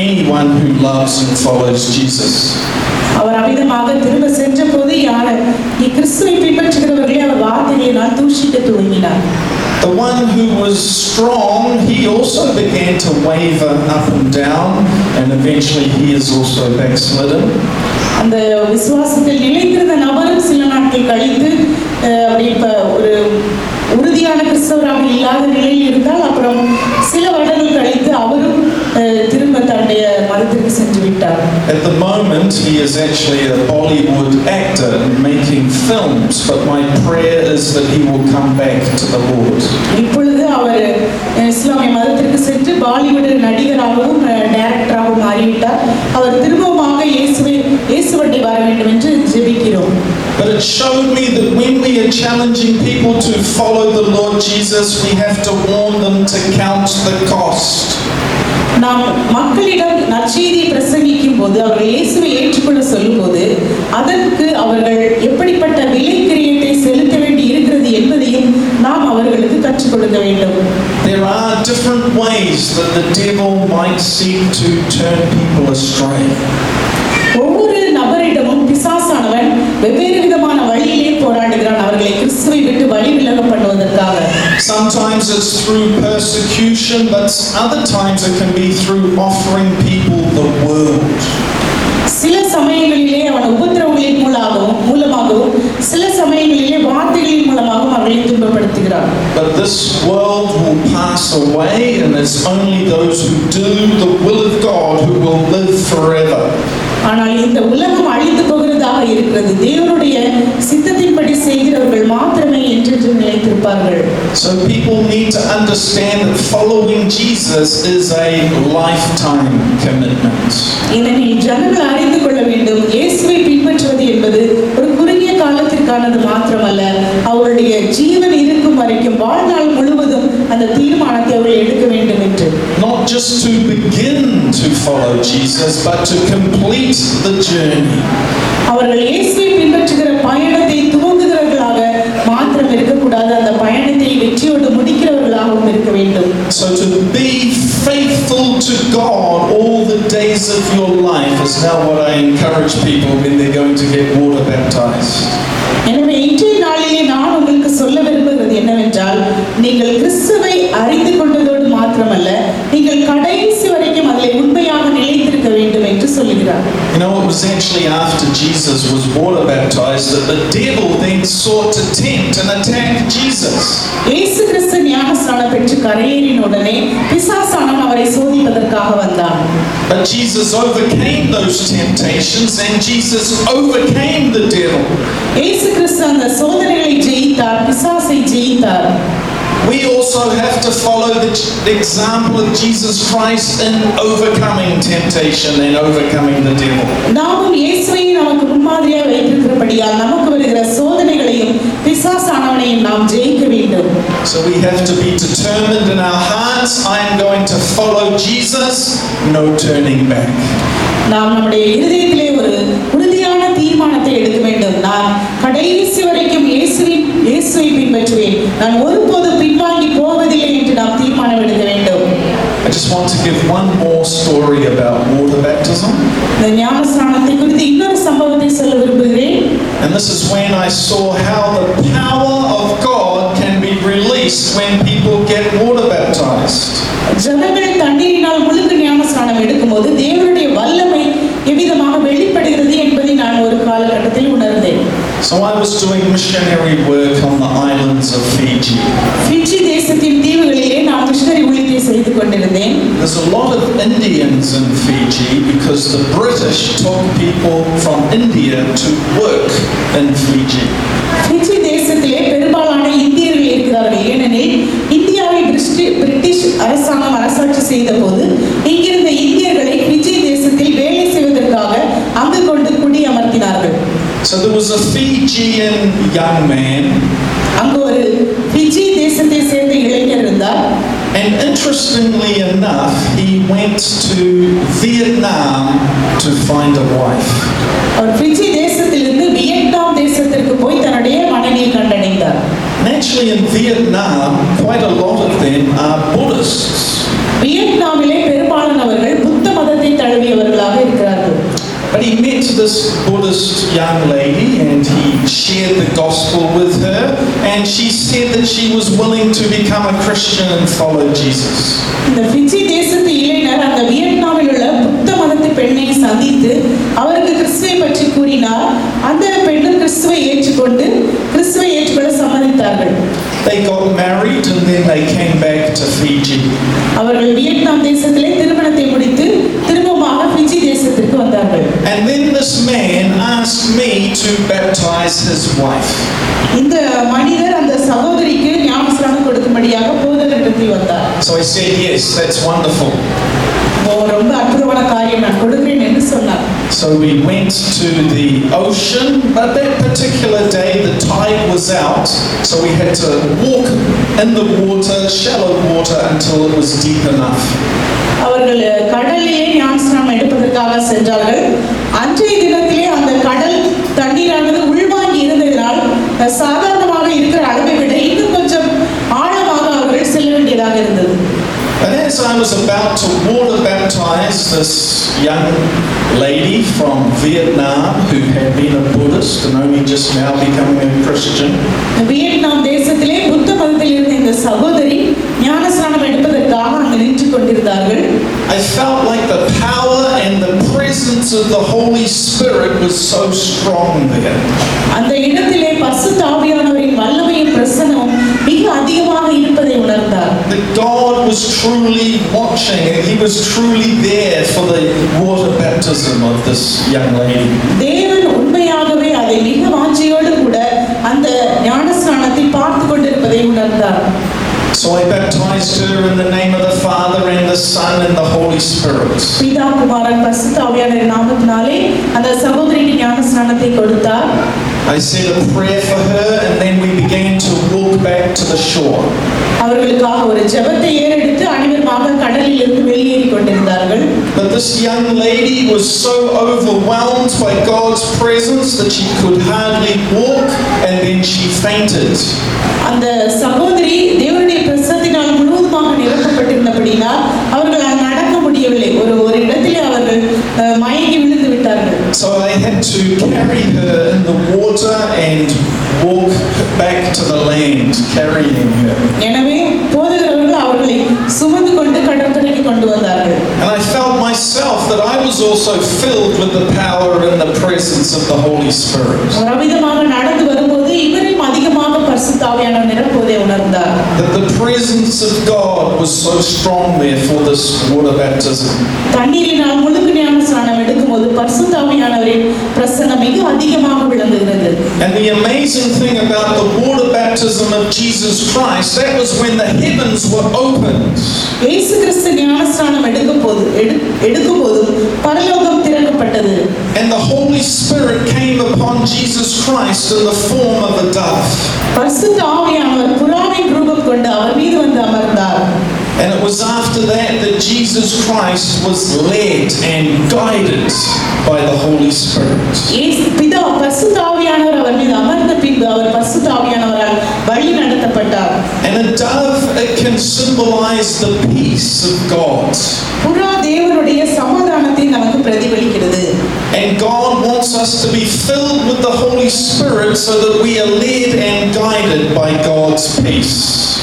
anyone who loves and follows Jesus. அவர் அமிதமாக திரும்ப சென்ற போது நீ கிறிஸ்துவை பின்பற்றுகிறவர்களை அவர் வார்த்தையினால் தூஷிக்க துவங்கினார். The one who was strong, he also began to waver up and down, and eventually he is also backslidden. அந்த விசுவாசத்தில் நிலைத்திருந்த நபரும் சில நாட்கள் கழித்து ஒரு உறுதியான கிறிஸ்தவராக இல்லாத நிலையில் இருந்தால் அப்புறம் சில வருடங்கள் கழித்து அவரும் திரும்ப தன்னுடைய மதத்திற்கு சென்று விட்டார். At the moment he is actually a Bollywood actor making films, but my prayer is that he will come back to the Lord. இப்பொழுது அவர் இஸ்லாமிய மதத்திற்கு சென்று பாலிவுட் நடிகராகவும் டைரக்டராகவும் மாறிவிட்டார். அவர் திரும்பமாக இயேசுவை இயேசுவண்டை வர வேண்டும் என்று ஜெபிக்கிறோம். But it showed me that when we are challenging people to follow the Lord Jesus, we have to warn them to count the cost. நாம் மக்களிடம் நற்செய்தியை பிரசங்கிக்கும் போது அவர்கள் இயேசுவை ஏற்றுக்கொள்ள சொல்லும்போது அதற்கு அவர்கள் எப்படிப்பட்ட விலைக்கிரயத்தை செலுத்த வேண்டி இருக்கிறது என்பதையும் நாம் அவர்களுக்கு கற்றுக் கொடுக்க வேண்டும். There are different ways that the devil might seek to turn people astray. ஒவ்வொரு நபரிடமும் பிசாசானவன் வெவ்வேறு விதமான வழியிலே போராடுகிறான் அவர்களை கிறிஸ்துவை விட்டு வழி விலக பண்ணுவதற்காக. Sometimes it's through persecution, but other times it can be through offering people the world. சில சமயங்களிலே அவன் உபத்திரவங்களின் மூலமாகவும் சில சமயங்களிலே வார்த்தைகளின் மூலமாகவும் அவர்களை துன்பப்படுத்துகிறான். But this world will pass away, and it's only those who do the will of God who will live forever. ஆனால் இந்த உலகம் அழிந்து போகிறதாக இருக்கிறது. தேவனுடைய சித்தத்தின்படி செய்கிறவர்கள் மாத்திரமே என்றென்றும் நிலைத்திருப்பார்கள். So people need to understand that following Jesus is a lifetime commitment. ஏனெனில் ஜனங்கள் அறிந்து கொள்ள வேண்டும், இயேசுவை பின்பற்றுவது என்பது ஒரு குறுகிய காலத்திற்கானது மாத்திரமல்ல, அவருடைய ஜீவன் இருக்கும் வரைக்கும் வாழ்நாள் முழுவதும் அந்த தீர்மானத்தை அவர்கள் எடுக்க வேண்டும் என்று. Not just to begin to follow Jesus, but to complete the journey. அவர்கள் இயேசுவை பின்பற்றுகிற பயணத்தை துவங்குகிறவர்களாக மாத்திரம் இருக்கக்கூடாது, அந்த பயணத்தை வெற்றியோடு முடிக்கிறவர்களாகவும் இருக்க வேண்டும். So to be faithful to God all the days of your life is now what I encourage people when they're going to get water baptized. எனவே இன்றைய நாளிலே நான் உங்களுக்கு சொல்ல விரும்புகிறது என்னவென்றால், நீங்கள் கிறிஸ்துவை அறிந்து கொண்டதோடு மாத்திரமல்ல, நீங்கள் கடைசி வரைக்கும் அதில் உண்மையாக நிலைத்திருக்க வேண்டும் என்று சொல்லுகிறார். You know, it was actually after Jesus was water baptized that the devil then sought to tempt and attack Jesus. இயேசு கிறிஸ்து ஞானஸ்நானம் பெற்று கரையேறின உடனே பிசாசானவன் அவரை சோதிப்பதற்காக வந்தான். But Jesus overcame those temptations, and Jesus overcame the devil. இயேசு கிறிஸ்து அந்த சோதனைகளை ஜெயித்தார், பிசாசை ஜெயித்தார். We also have to follow the example of Jesus Christ in overcoming temptation and overcoming the devil. நாமும் இயேசுவை நமக்கு முன்மாதிரியாக வைத்திருக்கிறபடியால் நமக்கு வருகிற சோதனைகளையும் பிசாசானவனையும் நாம் ஜெயிக்க வேண்டும். So we have to be determined in our hearts, I am going to follow Jesus, no turning back. நாம் நம்முடைய இருதயத்திலே ஒரு உறுதியான தீர்மானத்தை எடுக்க வேண்டும். நான் கடைசி வரைக்கும் இயேசுவை பின்பற்றுவேன், நான் ஒருபோதும் பின்வாங்கி போவதில்லை என்று நாம் தீர்மானம் எடுக்க வேண்டும். I just want to give one more story about water baptism. இந்த ஞானஸ்நானத்தை குறித்து இன்னொரு சம்பவத்தை சொல்ல விரும்புகிறேன். And this is when I saw how the power of God can be released when people get water baptized. ஜனங்கள் தண்ணீரினால் முழுக்கு ஞானஸ்நானம் எடுக்கும்போது தேவனுடைய வல்லமை எவ்விதமாக வெளிப்படுகிறது என்பதை நான் ஒரு காலகட்டத்தில் உணர்ந்தேன். So I was doing missionary work on the islands of Fiji. Fiji தேசத்தின் தீவுகளிலே நான் மிஷனரி ஊழியத்தை செய்து கொண்டிருந்தேன். There's a lot of Indians in Fiji because the British took people from India to work in Fiji. Fiji தேசத்திலே பெரும்பாலான இந்தியர்கள் இருக்கிறார்கள். ஏனெனில் இந்தியாவை பிரிட்டிஷ் அரசாங்கம் அரசாட்சி செய்த போது இங்கிருந்த இந்தியர்களை ஃபிஜி தேசத்தில் வேலை செய்வதற்காக அங்கு கொண்டு குடியமர்த்தினார்கள். So there was a Fijian young man. அங்கு ஒரு ஃபிஜி தேசத்தை சேர்ந்த இளைஞர் இருந்தார். And interestingly enough, he went to Vietnam to find a wife. அவர் ஃபிஜி தேசத்திலிருந்து வியட்நாம் தேசத்திற்கு போய் தன்னுடைய மனைவியை கண்டடைந்தார். And actually in Vietnam, quite a lot of them are Buddhists. வியட்நாமிலே பெரும்பாலானவர்கள் புத்த மதத்தை தழுவியவர்களாக இருக்கிறார்கள். But he met this Buddhist young lady and he shared the gospel with her, and she said that she was willing to become a Christian and follow Jesus. இந்த Fiji தேசத்து இளைஞர் அந்த வியட்நாமில் உள்ள புத்த மதத்து பெண்ணை சந்தித்து அவருக்கு கிறிஸ்துவை பற்றி கூறினார். அந்த பெண்ணும் கிறிஸ்துவை ஏற்றுக்கொள்ள சம்மதித்தார்கள். They got married and then they came back to Fiji. அவர்கள் வியட்நாம் தேசத்திலே திருமணத்தை முடித்து திரும்பமாக ஃபிஜி தேசத்திற்கு வந்தார்கள். And then this man asked me to baptize his wife. இந்த மனிதர் அந்த சகோதரிக்கு ஞானஸ்நானம் கொடுக்கும்படியாக போதகரிடத்தில் வந்தார். So I said, yes, that's wonderful. ரொம்ப அற்புதமான காரியம், நான் கொடுக்கிறேன் என்று சொன்னார். So we went to the ocean, but that particular day the tide was out, so we had to walk in the water, shallow water, until it was deep enough. அவர்கள் கடலிலே ஞானஸ்நானம் எடுப்பதற்காக சென்றார்கள். அன்றைய தினத்திலே அந்த கடல் தண்ணீரானது உள்வாங்கி இருந்ததினால் சாதாரணமாக இருக்கிற அளவை விட இன்னும் கொஞ்சம் ஆழமாக அவர்கள் செல்ல வேண்டியதாக இருந்தது. And as I was about to water baptize this young lady from Vietnam who had been a Buddhist and only just now becoming a Christian, Vietnam தேசத்திலே புத்த மதத்தில் இருந்த இந்த சகோதரி ஞானஸ்நானம் எடுப்பதற்காக அங்கு நின்று கொண்டிருந்தார்கள். I felt like the power and the presence of the Holy Spirit was so strong there. அந்த இடத்திலே பரிசுத்த ஆவியானவரின் வல்லமையும் பிரசன்னமும் மிக அதிகமாக இருப்பதை உணர்ந்தார். That God was truly watching and He was truly there for the water baptism of this young lady. தேவன் உண்மையாகவே அதை மிக வாஞ்சையோடு கூட அந்த ஞானஸ்நானத்தை பார்த்து கொண்டிருப்பதை உணர்ந்தார். So I baptized her in the name of the Father and the Son and the Holy Spirit. பிதா குமாரன் பரிசுத்த ஆவியானவரின் நாமத்தினாலே அந்த சகோதரிக்கு ஞானஸ்நானத்தை கொடுத்தார். I said a prayer for her and then we began to walk back to the shore. அவர்களுக்காக ஒரு ஜெபத்தை ஏறெடுத்து அனைவருமாக கடலில் இருந்து வெளியேறி கொண்டிருந்தார்கள். But this young lady was so overwhelmed by God's presence that she could hardly walk and then she fainted. அந்த சகோதரி தேவனுடைய பிரசன்னத்தினால் முழுவதுமாக நிரப்பப்பட்டிருந்தபடியால் அவர்கள் நடக்க முடியவில்லை. ஒரு இடத்திலே அவர்கள் மயங்கி விழுந்து விட்டார்கள். So I had to carry her in the water and walk back to the land, carrying her. எனவே போதகர்கள் அவர்களை சுமந்து கொண்டு கடற்கரைக்கு கொண்டு வந்தார்கள். And I felt myself that I was also filled with the power and the presence of the Holy Spirit. அவ்விதமாக நடந்து வரும்போது இவரையும் அதிகமாக பரிசுத்த ஆவியானவர் நிரப்புவதை உணர்ந்தார். That the presence of God was so strong there for this water baptism. தண்ணீரினால் முழுக்கு ஞானஸ்நானம் எடுக்கும்போது பரிசுத்த ஆவியானவரின் பிரசன்னம் மிக அதிகமாக விளங்குகிறது. And the amazing thing about the water baptism of Jesus Christ, that was when the heavens were opened. இயேசு கிறிஸ்து ஞானஸ்நானம் எடுக்கும்போது பரலோகம் திறக்கப்பட்டது. And the Holy Spirit came upon Jesus Christ in the form of a dove. பரிசுத்த ஆவியானவர் புறாவின் ரூபம் கொண்டு அவர் மீது வந்து அமர்ந்தார். And it was after that that Jesus Christ was led and guided by the Holy Spirit. பிதா பரிசுத்த ஆவியானவர் அவர் மீது அமர்ந்த பின்பு அவர் பரிசுத்த ஆவியானவரால் வழி நடத்தப்பட்டார். And a dove, it can symbolize the peace of God. புறா தேவனுடைய சமாதானத்தை நமக்கு பிரதிபலிக்கிறது. And God wants us to be filled with the Holy Spirit so that we are led and guided by God's peace.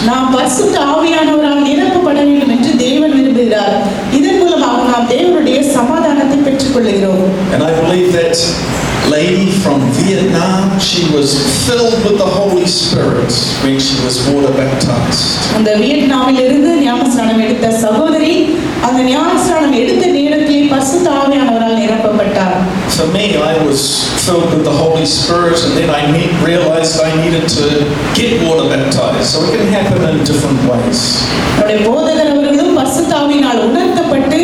நாம் பரிசுத்த ஆவியானவரால் நிரப்பப்பட வேண்டும் என்று தேவன் விரும்புகிறார். இதன் மூலமாக நாம் தேவனுடைய சமாதானத்தை பெற்றுக் கொள்கிறோம். And I believe that lady from Vietnam, she was filled with the Holy Spirit when she was water baptized. அந்த வியட்நாமில் இருந்து ஞானஸ்நானம் எடுத்த சகோதரி அந்த ஞானஸ்நானம் எடுத்த நேரத்தில் பரிசுத்த ஆவியானவரால் நிரப்பப்பட்டார். For me, I was filled with the Holy Spirit and then I realized I needed to get water baptized. So it can happen in different ways. நம்முடைய போதகர் அவர்களும் பரிசுத்த ஆவியினால் உணர்த்தப்பட்டு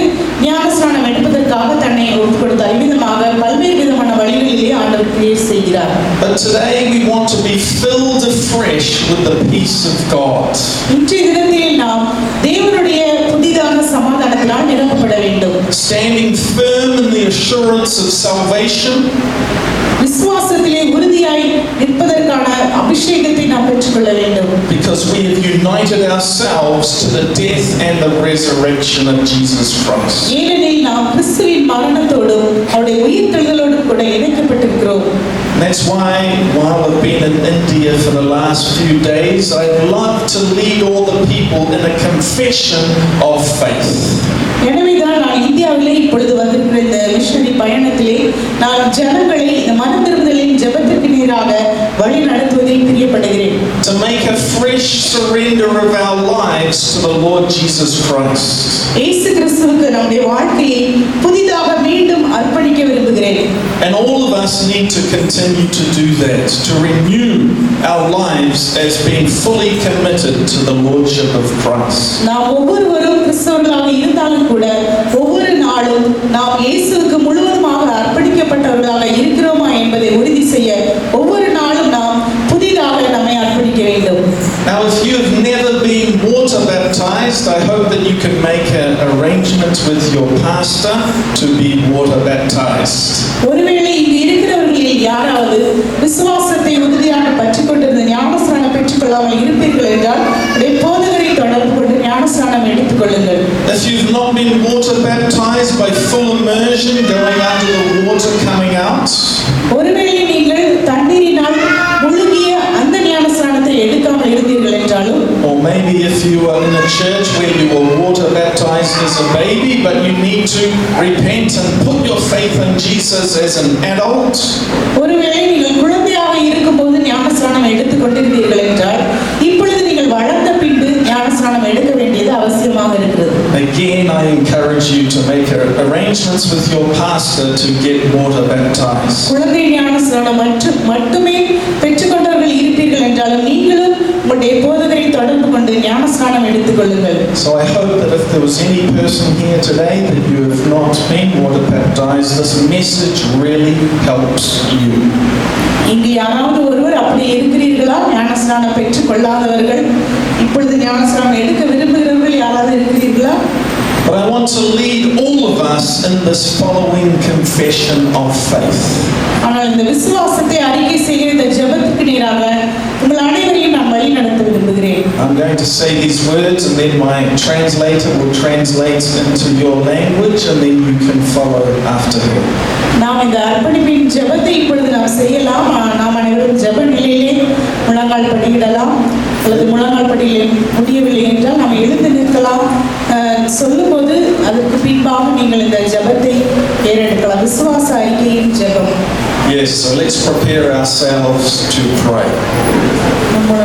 ஞானஸ்நானம் எடுப்பதற்காக தன்னை ஒப்புக் கொடுத்தார். இவ்விதமாக பல்வேறு விதமான வழிகளிலே ஆண்டவர் கிரியை செய்கிறார். But today we want to be filled afresh with the peace of God. இன்றைய தினத்தில் நாம் தேவனுடைய புதிதான சமாதானத்தினால் நிரப்பப்பட வேண்டும். Standing firm in the assurance of salvation. விசுவாசத்திலே உறுதியாய் நிற்பதற்கான அபிஷேகத்தை நாம் பெற்றுக்கொள்ள வேண்டும். Because we have united ourselves to the death and the resurrection of Jesus Christ. ஏனெனில் நாம் கிறிஸ்துவின் மரணத்தோடும் அவருடைய உயிர்த்தெழுதலோடும் கூட இணைக்கப்பட்டிருக்கிறோம். That's why while I've been in India for the last few days, I'd love to lead all the people in a confession of faith. எனவேதான் நான் இந்தியாவிலே இப்பொழுது வந்திருக்கிற இந்த மிஷனரி பயணத்திலே நான் ஜனங்களை இந்த மனம் திரும்புதலின் ஜெபத்திற்கு நேராக வழி நடத்துவதில் பிரியப்படுகிறேன். To make a fresh surrender of our lives to the Lord Jesus Christ. இயேசு கிறிஸ்துவுக்கு நம்முடைய வாழ்க்கையை புதிதாக மீண்டும் அர்ப்பணிக்க விரும்புகிறேன். And all of us need to continue to do that, to renew our lives as being fully committed to the Lordship of Christ. நாம் ஒவ்வொருவரும் கிறிஸ்தவர்களாக இருந்தாலும் கூட ஒவ்வொரு நாளும் நாம் இயேசுவுக்கு முழுவதுமாக அர்ப்பணி arrangement with your pastor to be water baptized. ஒருவேளை இங்கு இருக்கிறவர்களில் யாராவது விசுவாசத்தை உறுதியாக பற்றிக் கொண்டிருந்த ஞானஸ்நானம் பெற்றுக் கொள்ளாமல் இருப்பீர்கள் என்றால் உடைய போதகரை தொடர்பு கொண்டு ஞானஸ்நானம் எடுத்துக் கொள்ளுங்கள். If you've not been water baptized by full immersion, going under the water, coming out, ஒருவேளை நீங்கள் தண்ணீரினால் முழுகிய அந்த ஞானஸ்நானத்தை எடுக்காமல் இருந்தீர்கள் என்றாலும், or maybe if you are in a church where you were water baptized as a baby, but you need to repent and put your faith in Jesus as an adult, ஒருவேளை நீங்கள் குழந்தையாக இருக்கும்போது ஞானஸ்நானம் எடுத்துக் கொண்டிருந்தீர்கள் என்றால் இப்பொழுது நீங்கள் வளர்ந்த பின்பு ஞானஸ்நானம் எடுக்க வேண்டியது அவசியமாக இருக்கிறது. again I encourage you to make arrangements with your pastor to get water baptized. குழந்தை ஞானஸ்நானம் மட்டுமே பெற்றுக்கொண்டவர்கள் இருப்பீர்கள் என்றாலும் நீங்களும் உங்களுடைய போதகரை தொடர்பு கொண்டு ஞானஸ்நானம் எடுத்துக் கொள்ளுங்கள். So I hope that if there was any person here today that you have not been water baptized, this message really helps you. இங்கு யாராவது ஒருவர் அப்படி இருக்கிறீர்களா? ஞானஸ்நானம் பெற்றுக் கொள்ளாதவர்கள், இப்பொழுது ஞானஸ்நானம் எடுக்க விரும்புகிறவர்கள் யாராவது இருக்கிறீர்களா? But I want to lead all of us in this following confession of faith. ஆனால் இந்த விசுவாசத்தை அறிக்கை செய்கிற இந்த ஜெபத்துக்கு நேராக உங்கள் அனைவரையும் நான் வழி நடத்த விரும்புகிறேன். I'm going to say these words and then my translator will translate into your language and then you can follow after him. நாம் இந்த அர்ப்பணிப்பின் ஜெபத்தை இப்பொழுது நாம் செய்யலாம். நாம் அனைவரும் ஜெப நிலையிலே முழங்கால் படியிடலாம், அல்லது முழங்கால் படியிலே முடியவில்லை என்றால் நாம் எழுந்து நிற்கலாம். சொல்லும்போது அதற்கு பின்பாக நீங்கள் இந்த ஜெபத்தை ஏறெடுக்கலாம். விசுவாச அறிக்கையின் ஜெபம். Yes, so let's prepare ourselves to pray.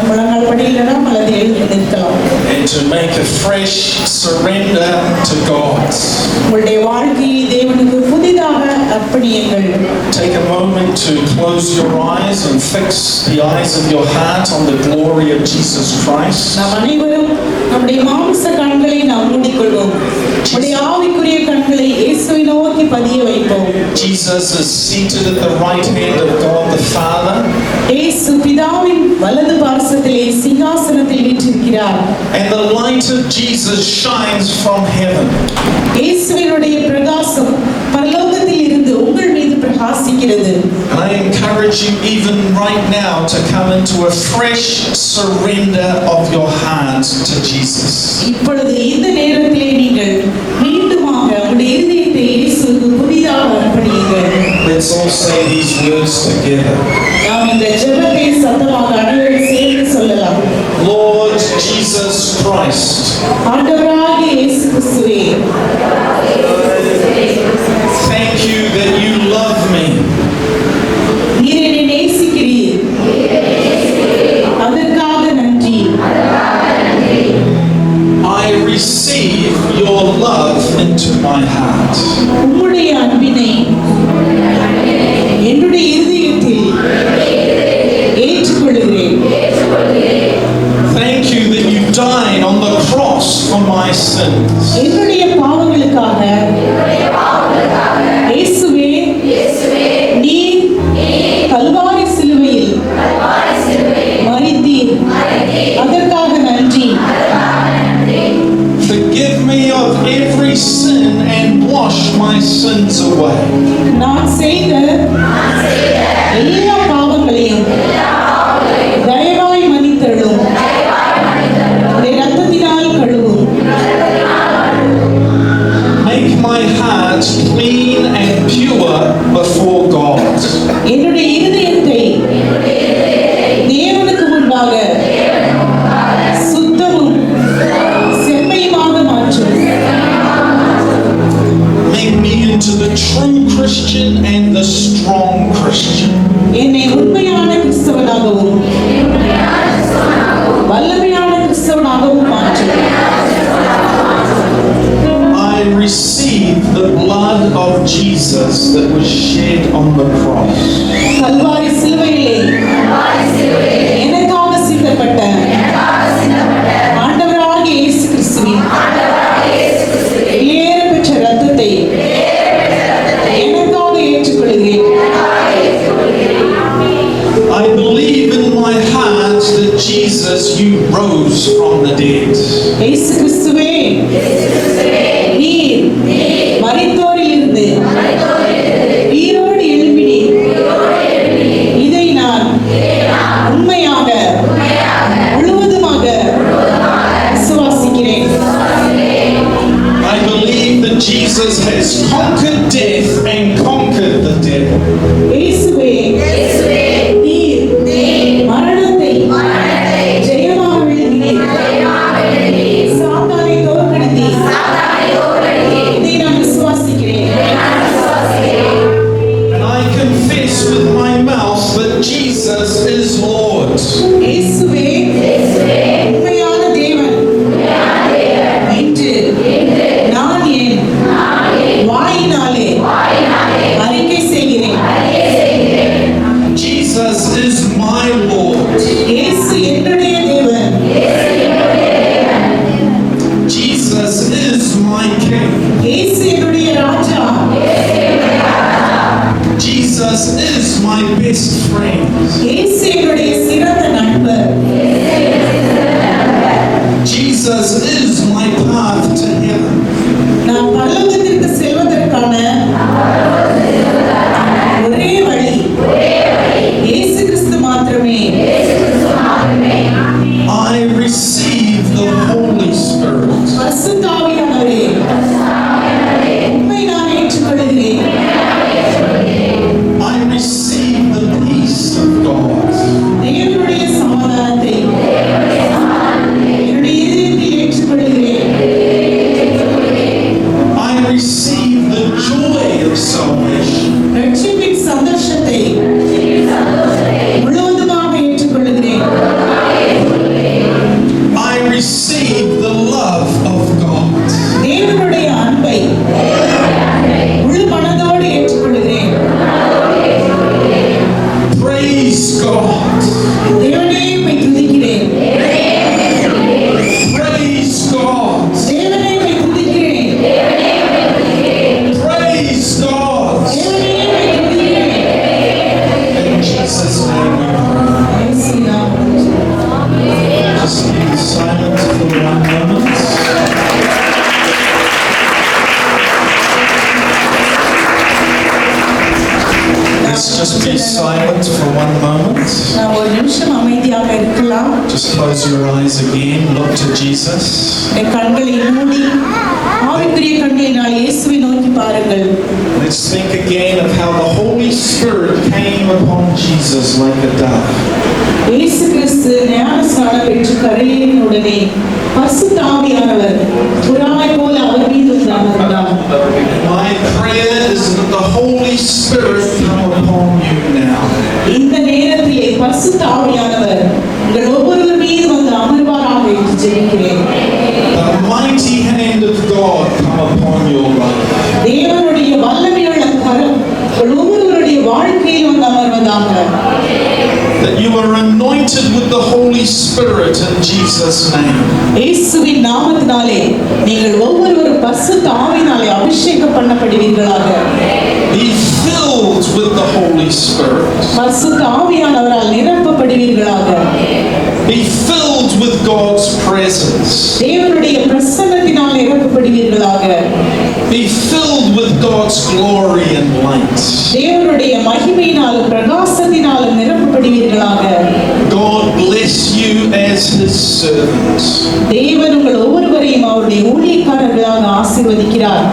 முழங்கால் படியிடலாம் அல்லது எழுந்து நிற்கலாம். And to make a fresh surrender to God. உங்களுடைய வாழ்க்கையை தேவனுக்கு புதிதாக அர்ப்பணியுங்கள். Take a moment to close your eyes and fix the eyes of your heart on the glory of Jesus Christ. நாம் அனைவரும் நம்முடைய மாம்ச கண்களை நாம் மூடிக்கொள்வோம். நம்முடைய ஆவிக்குரிய கண்களை இயேசுவை நோக்கி பதிய வைப்போம். Jesus is seated at the right hand of God the Father. இயேசு பிதாவின் வலது பார்சத்திலே சிங்காசனத்தில் வீற்றிருக்கிறார். And the light of Jesus shines from heaven. இயேசுவினுடைய பிரகாசம் பரலோகத்தில் இருந்து உங்கள் மீது பிரகாசிக்கிறது. And I encourage you even right now to come into a fresh surrender of your heart to Jesus. இப்பொழுது இந்த நேரத்திலே நீங்கள் மீண்டுமாக உங்களுடைய இதயத்தை இயேசுவுக்கு புதிதாக அர்ப்பணியுங்கள். Let's all say these words together. நாம் இந்த ஜெபத்தை சத்தமாக அனைவரும் சேர்ந்து சொல்லலாம். Lord Jesus Christ, ஆண்டவராகிய இயேசு கிறிஸ்துவே, thank you that you love me. நீர் என்னை நேசிக்கிறீர். அதற்காக நன்றி. I receive your love into my heart. உம்முடைய அன்பினை என்னுடைய இதயத்தில் ஏற்றுக்கொள்கிறேன். Thank you that you died on the cross for my sins. என்னுடைய பாவங்களுக்காக இயேசுவே நீர் கல்வாரி சிலுவையில் மரித்தீர். அதற்காக நன்றி. Forgive me of every sin and wash my sins away. நான் செய்த எல்லா பாவங்களையும் தயவாய் மன்னித்தருளும். உம்முடைய இரத்தத்தினால் கழுவும். Make my heart clean and pure before God. என்னுடைய இருதயத்தை தேவனுக்கு முன்பாக சுத்தமும் செம்மையுமாக மாற்றும். Make me into the true Christian and the strong Christian. என்னை உண்மையான கிறிஸ்தவனாகவும் வல்லமையான கிறிஸ்தவனாகவும் மாற்றும். I receive the blood of Jesus that was shed on the cross. Kalvari சிலுவையிலே எனக்காக சிந்தப்பட்ட ஆண்டவராகிய இயேசு கிறிஸ்துவின் வெளியேறப்பெற்ற இரத்தத்தை எனக்காக ஏற்றுக்கொள்கிறேன். I believe in my heart that Jesus, you rose from the dead. இயேசு கிறிஸ்துவே, நீர் Jesus has conquered death and conquered the devil. இயேசுவே நீர் மரணத்தை ஜெயமாக வென்றீர். சாத்தானை தோற்கடித்தீர். இதை நான் விசுவாசிக்கிறேன். And I confess with my mouth that Jesus is Lord. இயேசுவே உண்மையான தேவன் என்று நான் என் வாயினாலே அறிக்கை செய்கிறேன். Jesus is my Lord. இயேசு என்னுடைய தேவன். Jesus is my King. இயேசு என்னுடைய ராஜா. Jesus is my best friend. இயேசு என்னுடைய சிறந்த நண்பர். Jesus is my path to heaven. நான் பரலோகத்திற்கு செல்வதற்கான ஒரே வழி இயேசு கிறிஸ்து மாத்திரமே. I receive the Holy Spirit. பரிசுத்த ஆவியானவரே உம்மை நான் ஏற்றுக்கொள்கிறேன். I receive the peace of God. தேவனுடைய சமாதானத்தை என்னுடைய இதயத்தில் ஏற்றுக்கொள்கிறேன். I receive the joy of salvation. ரட்சிப்பின் சந்தோஷத்தை முழுவதுமாக ஏற்றுக்கொள்கிறேன். I receive the love of God. தேவனுடைய அன்பை முழு மனதோடு ஏற்றுக்கொள்கிறேன். Praise God. தேவனே உம்மை துதிக்கிறேன். Praise God. தேவனே உம்மை துதிக்கிறேன். Praise God. தேவனே உம்மை துதிக்கிறேன். In Jesus' name we pray. இயேசுவின் நாமத்தில். Just be silent for 1 moment. Let's just be silent for 1 moment. நான் ஒரு நிமிஷம் அமைதியாக இருக்கலாம். Just close your eyes again. Look to Jesus. என் கண்களை மூடி ஆவிக்குரிய கண்களினால் இயேசுவை நோக்கி பாருங்கள். Let's think again of how the Holy Spirit came upon Jesus like a dove. இயேசு கிறிஸ்து ஞானஸ்நானம் பெற்று கரையேறின உடனே பரிசுத்த ஆவியானவர் புறாவை போல அவர் மீது வந்து அமர்ந்தார். My prayer is that the Holy Spirit come upon you now. இந்த நேரத்திலே பரிசுத்த ஆவியானவர் உங்கள் ஒவ்வொருவர் மீது வந்து அமர்வாராக என்று ஜெபிக்கிறேன். The mighty hand of God come upon your life. தேவனுடைய வல்லமையுள்ள கரம் உங்கள் ஒவ்வொருவருடைய வாழ்க்கையில் வந்து அமர்வதாக. That you are anointed with the Holy Spirit in Jesus' name. இயேசுவின் நாமத்தினாலே நீங்கள் ஒவ்வொருவரும் பரிசுத்த ஆவியினாலே அபிஷேகம் பண்ணப்படுவீர்களாக. Be filled with the Holy Spirit. பரிசுத்த ஆவியானவரால் நிரப்பப்படுவீர்களாக. Be filled with God's presence. தேவனுடைய பிரசன்னத்தினால் நிரப்பப்படுவீர்களாக. Be filled with God's glory and light. தேவனுடைய மகிமையினாலும் பிரகாசத்தினாலும் நிரப்பப்படுவீர்களாக. God bless you as His servant. தேவன் உங்கள் ஒவ்வொருவரையும் அவருடைய ஊழியக்காரர்களாக ஆசீர்வதிக்கிறார்.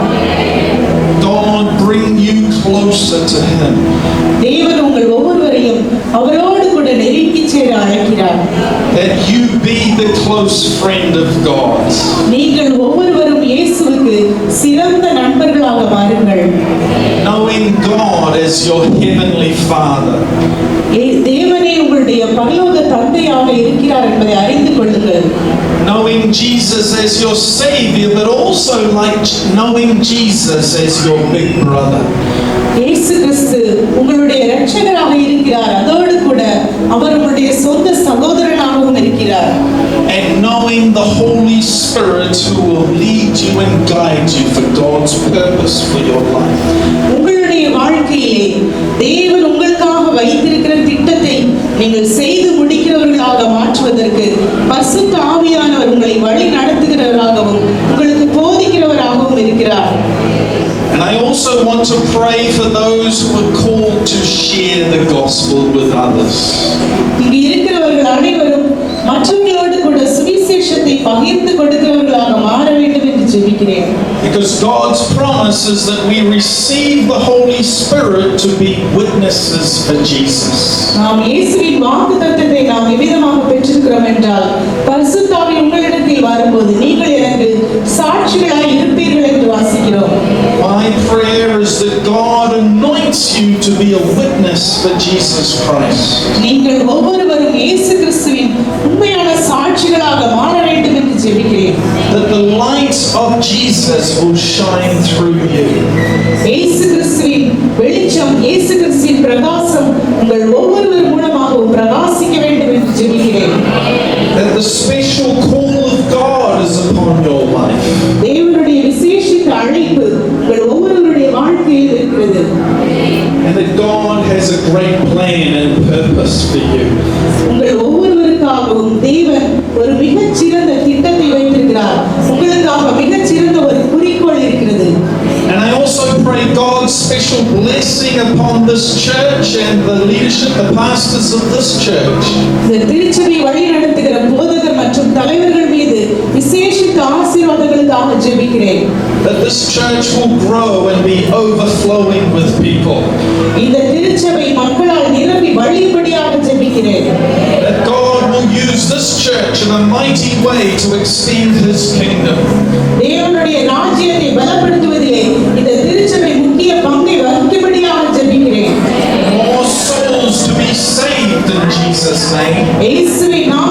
God bring you closer to Him. தேவன் உங்கள் ஒவ்வொருவரையும் அவரோடு கூட நெருங்கி சேர அழைக்கிறார். That you be the close friend of God. நீங்கள் ஒவ்வொருவரும் இயேசுவுக்கு சிறந்த நண்பர்களாக மாறுங்கள். Knowing God as your heavenly Father. தேவனே உங்களுடைய பரலோக தந்தையாக இருக்கிறார் என்பதை அறிந்து கொள்ளுங்கள். Knowing Jesus as your Savior, but also like knowing Jesus as your big brother. இயேசு கிறிஸ்து உங்களுடைய இரட்சகராக இருக்கிறார். அதோடு கூட அவர் உங்களுடைய சொந்த சகோதரனாகவும் இருக்கிறார். And knowing the Holy Spirit who will lead you and guide you for God's purpose for your life. உங்களுடைய வாழ்க்கையிலே தேவன் உங்களுக்காக வைத்திருக்கிற திட்டத்தை நீங்கள் செய்து முடிக்கிறவர்களாக மாற்றுவதற்கு பரிசுத்த ஆவியானவர் உங்களை வழி நடத்துகிறவராகவும் உங்களுக்கு போதிக்கிறவராகவும் இருக்கிறார். And I also want to pray for those who are called to share the gospel with others. இங்கு இருக்கிறவர்கள் அனைவரும் மற்றவர்களோடு கூட சுவிசேஷத்தை பகிர்ந்து கொடுக்கிறவர்களாக மாற வேண்டும் என்று ஜெபிக்கிறேன். Because God's promise is that we receive the Holy Spirit to be witnesses for Jesus. நாம் இயேசுவின் வாக்குத்தத்தத்தை நாம் எவ்விதமாக பெற்றிருக்கிறோம் என்றால் பரிசுத்த ஆவி உங்களிடத்தில் வரும்போது நீங்கள் எனக்கு சாட்சிகளாய் இருப்பீர்கள் என்று வாசிக்கிறோம். My prayer is that God anoints you to be a witness for Jesus Christ. நீங்கள் ஒவ்வொருவரும் இயேசு கிறிஸ்துவின் உண்மையான சாட்சிகளாக மாற வேண்டும் என்று ஜெபிக்கிறேன். That the light of Jesus will shine through you. இயேசு கிறிஸ்துவின் வெளிச்சம், இயேசு கிறிஸ்துவின் பிரகாசம் உங்கள் ஒவ்வொருவர் மூலமாகவும் பிரகாசிக்க வேண்டும் என்று ஜெபிக்கிறேன். That the special call of God is upon your life. தேவனுடைய விசேஷித்த அழைப்பு உங்கள் ஒவ்வொருவருடைய வாழ்க்கையில் இருக்கிறது. And that God has a great plan and purpose for you. உங்கள் ஒவ்வொருவருக்காகவும் தேவன் ஒரு மிகச்சிறந்த திட்டத்தை வைத்திருக்கிறார். உங்களுக்காக மிகச்சிறந்த ஒரு குறிக்கோள் இருக்கிறது. And I also pray God's special blessing upon this church and the leadership, the pastors of this church. இந்த திருச்சபை வழி நடத்துகிற போதகர் மற்றும் தலைவர்கள் மீது விசேஷித்த ஆசீர்வாதங்களுக்காக ஜெபிக்கிறேன். That this church will grow and be overflowing with people. இந்த திருச்சபை மக்களால் நிரம்பி வழிபடியாக ஜெபிக்கிறேன். That God will use this church in a mighty way to extend His kingdom. தேவனுடைய ராஜ்யத்தை பலப்படுத்துவதிலே இந்த திருச்சபை முக்கிய பங்கை வகிக்கும்படியாக ஜெபிக்கிறேன். More souls to be saved in Jesus' name. இயேசுவின் நாமத்தில்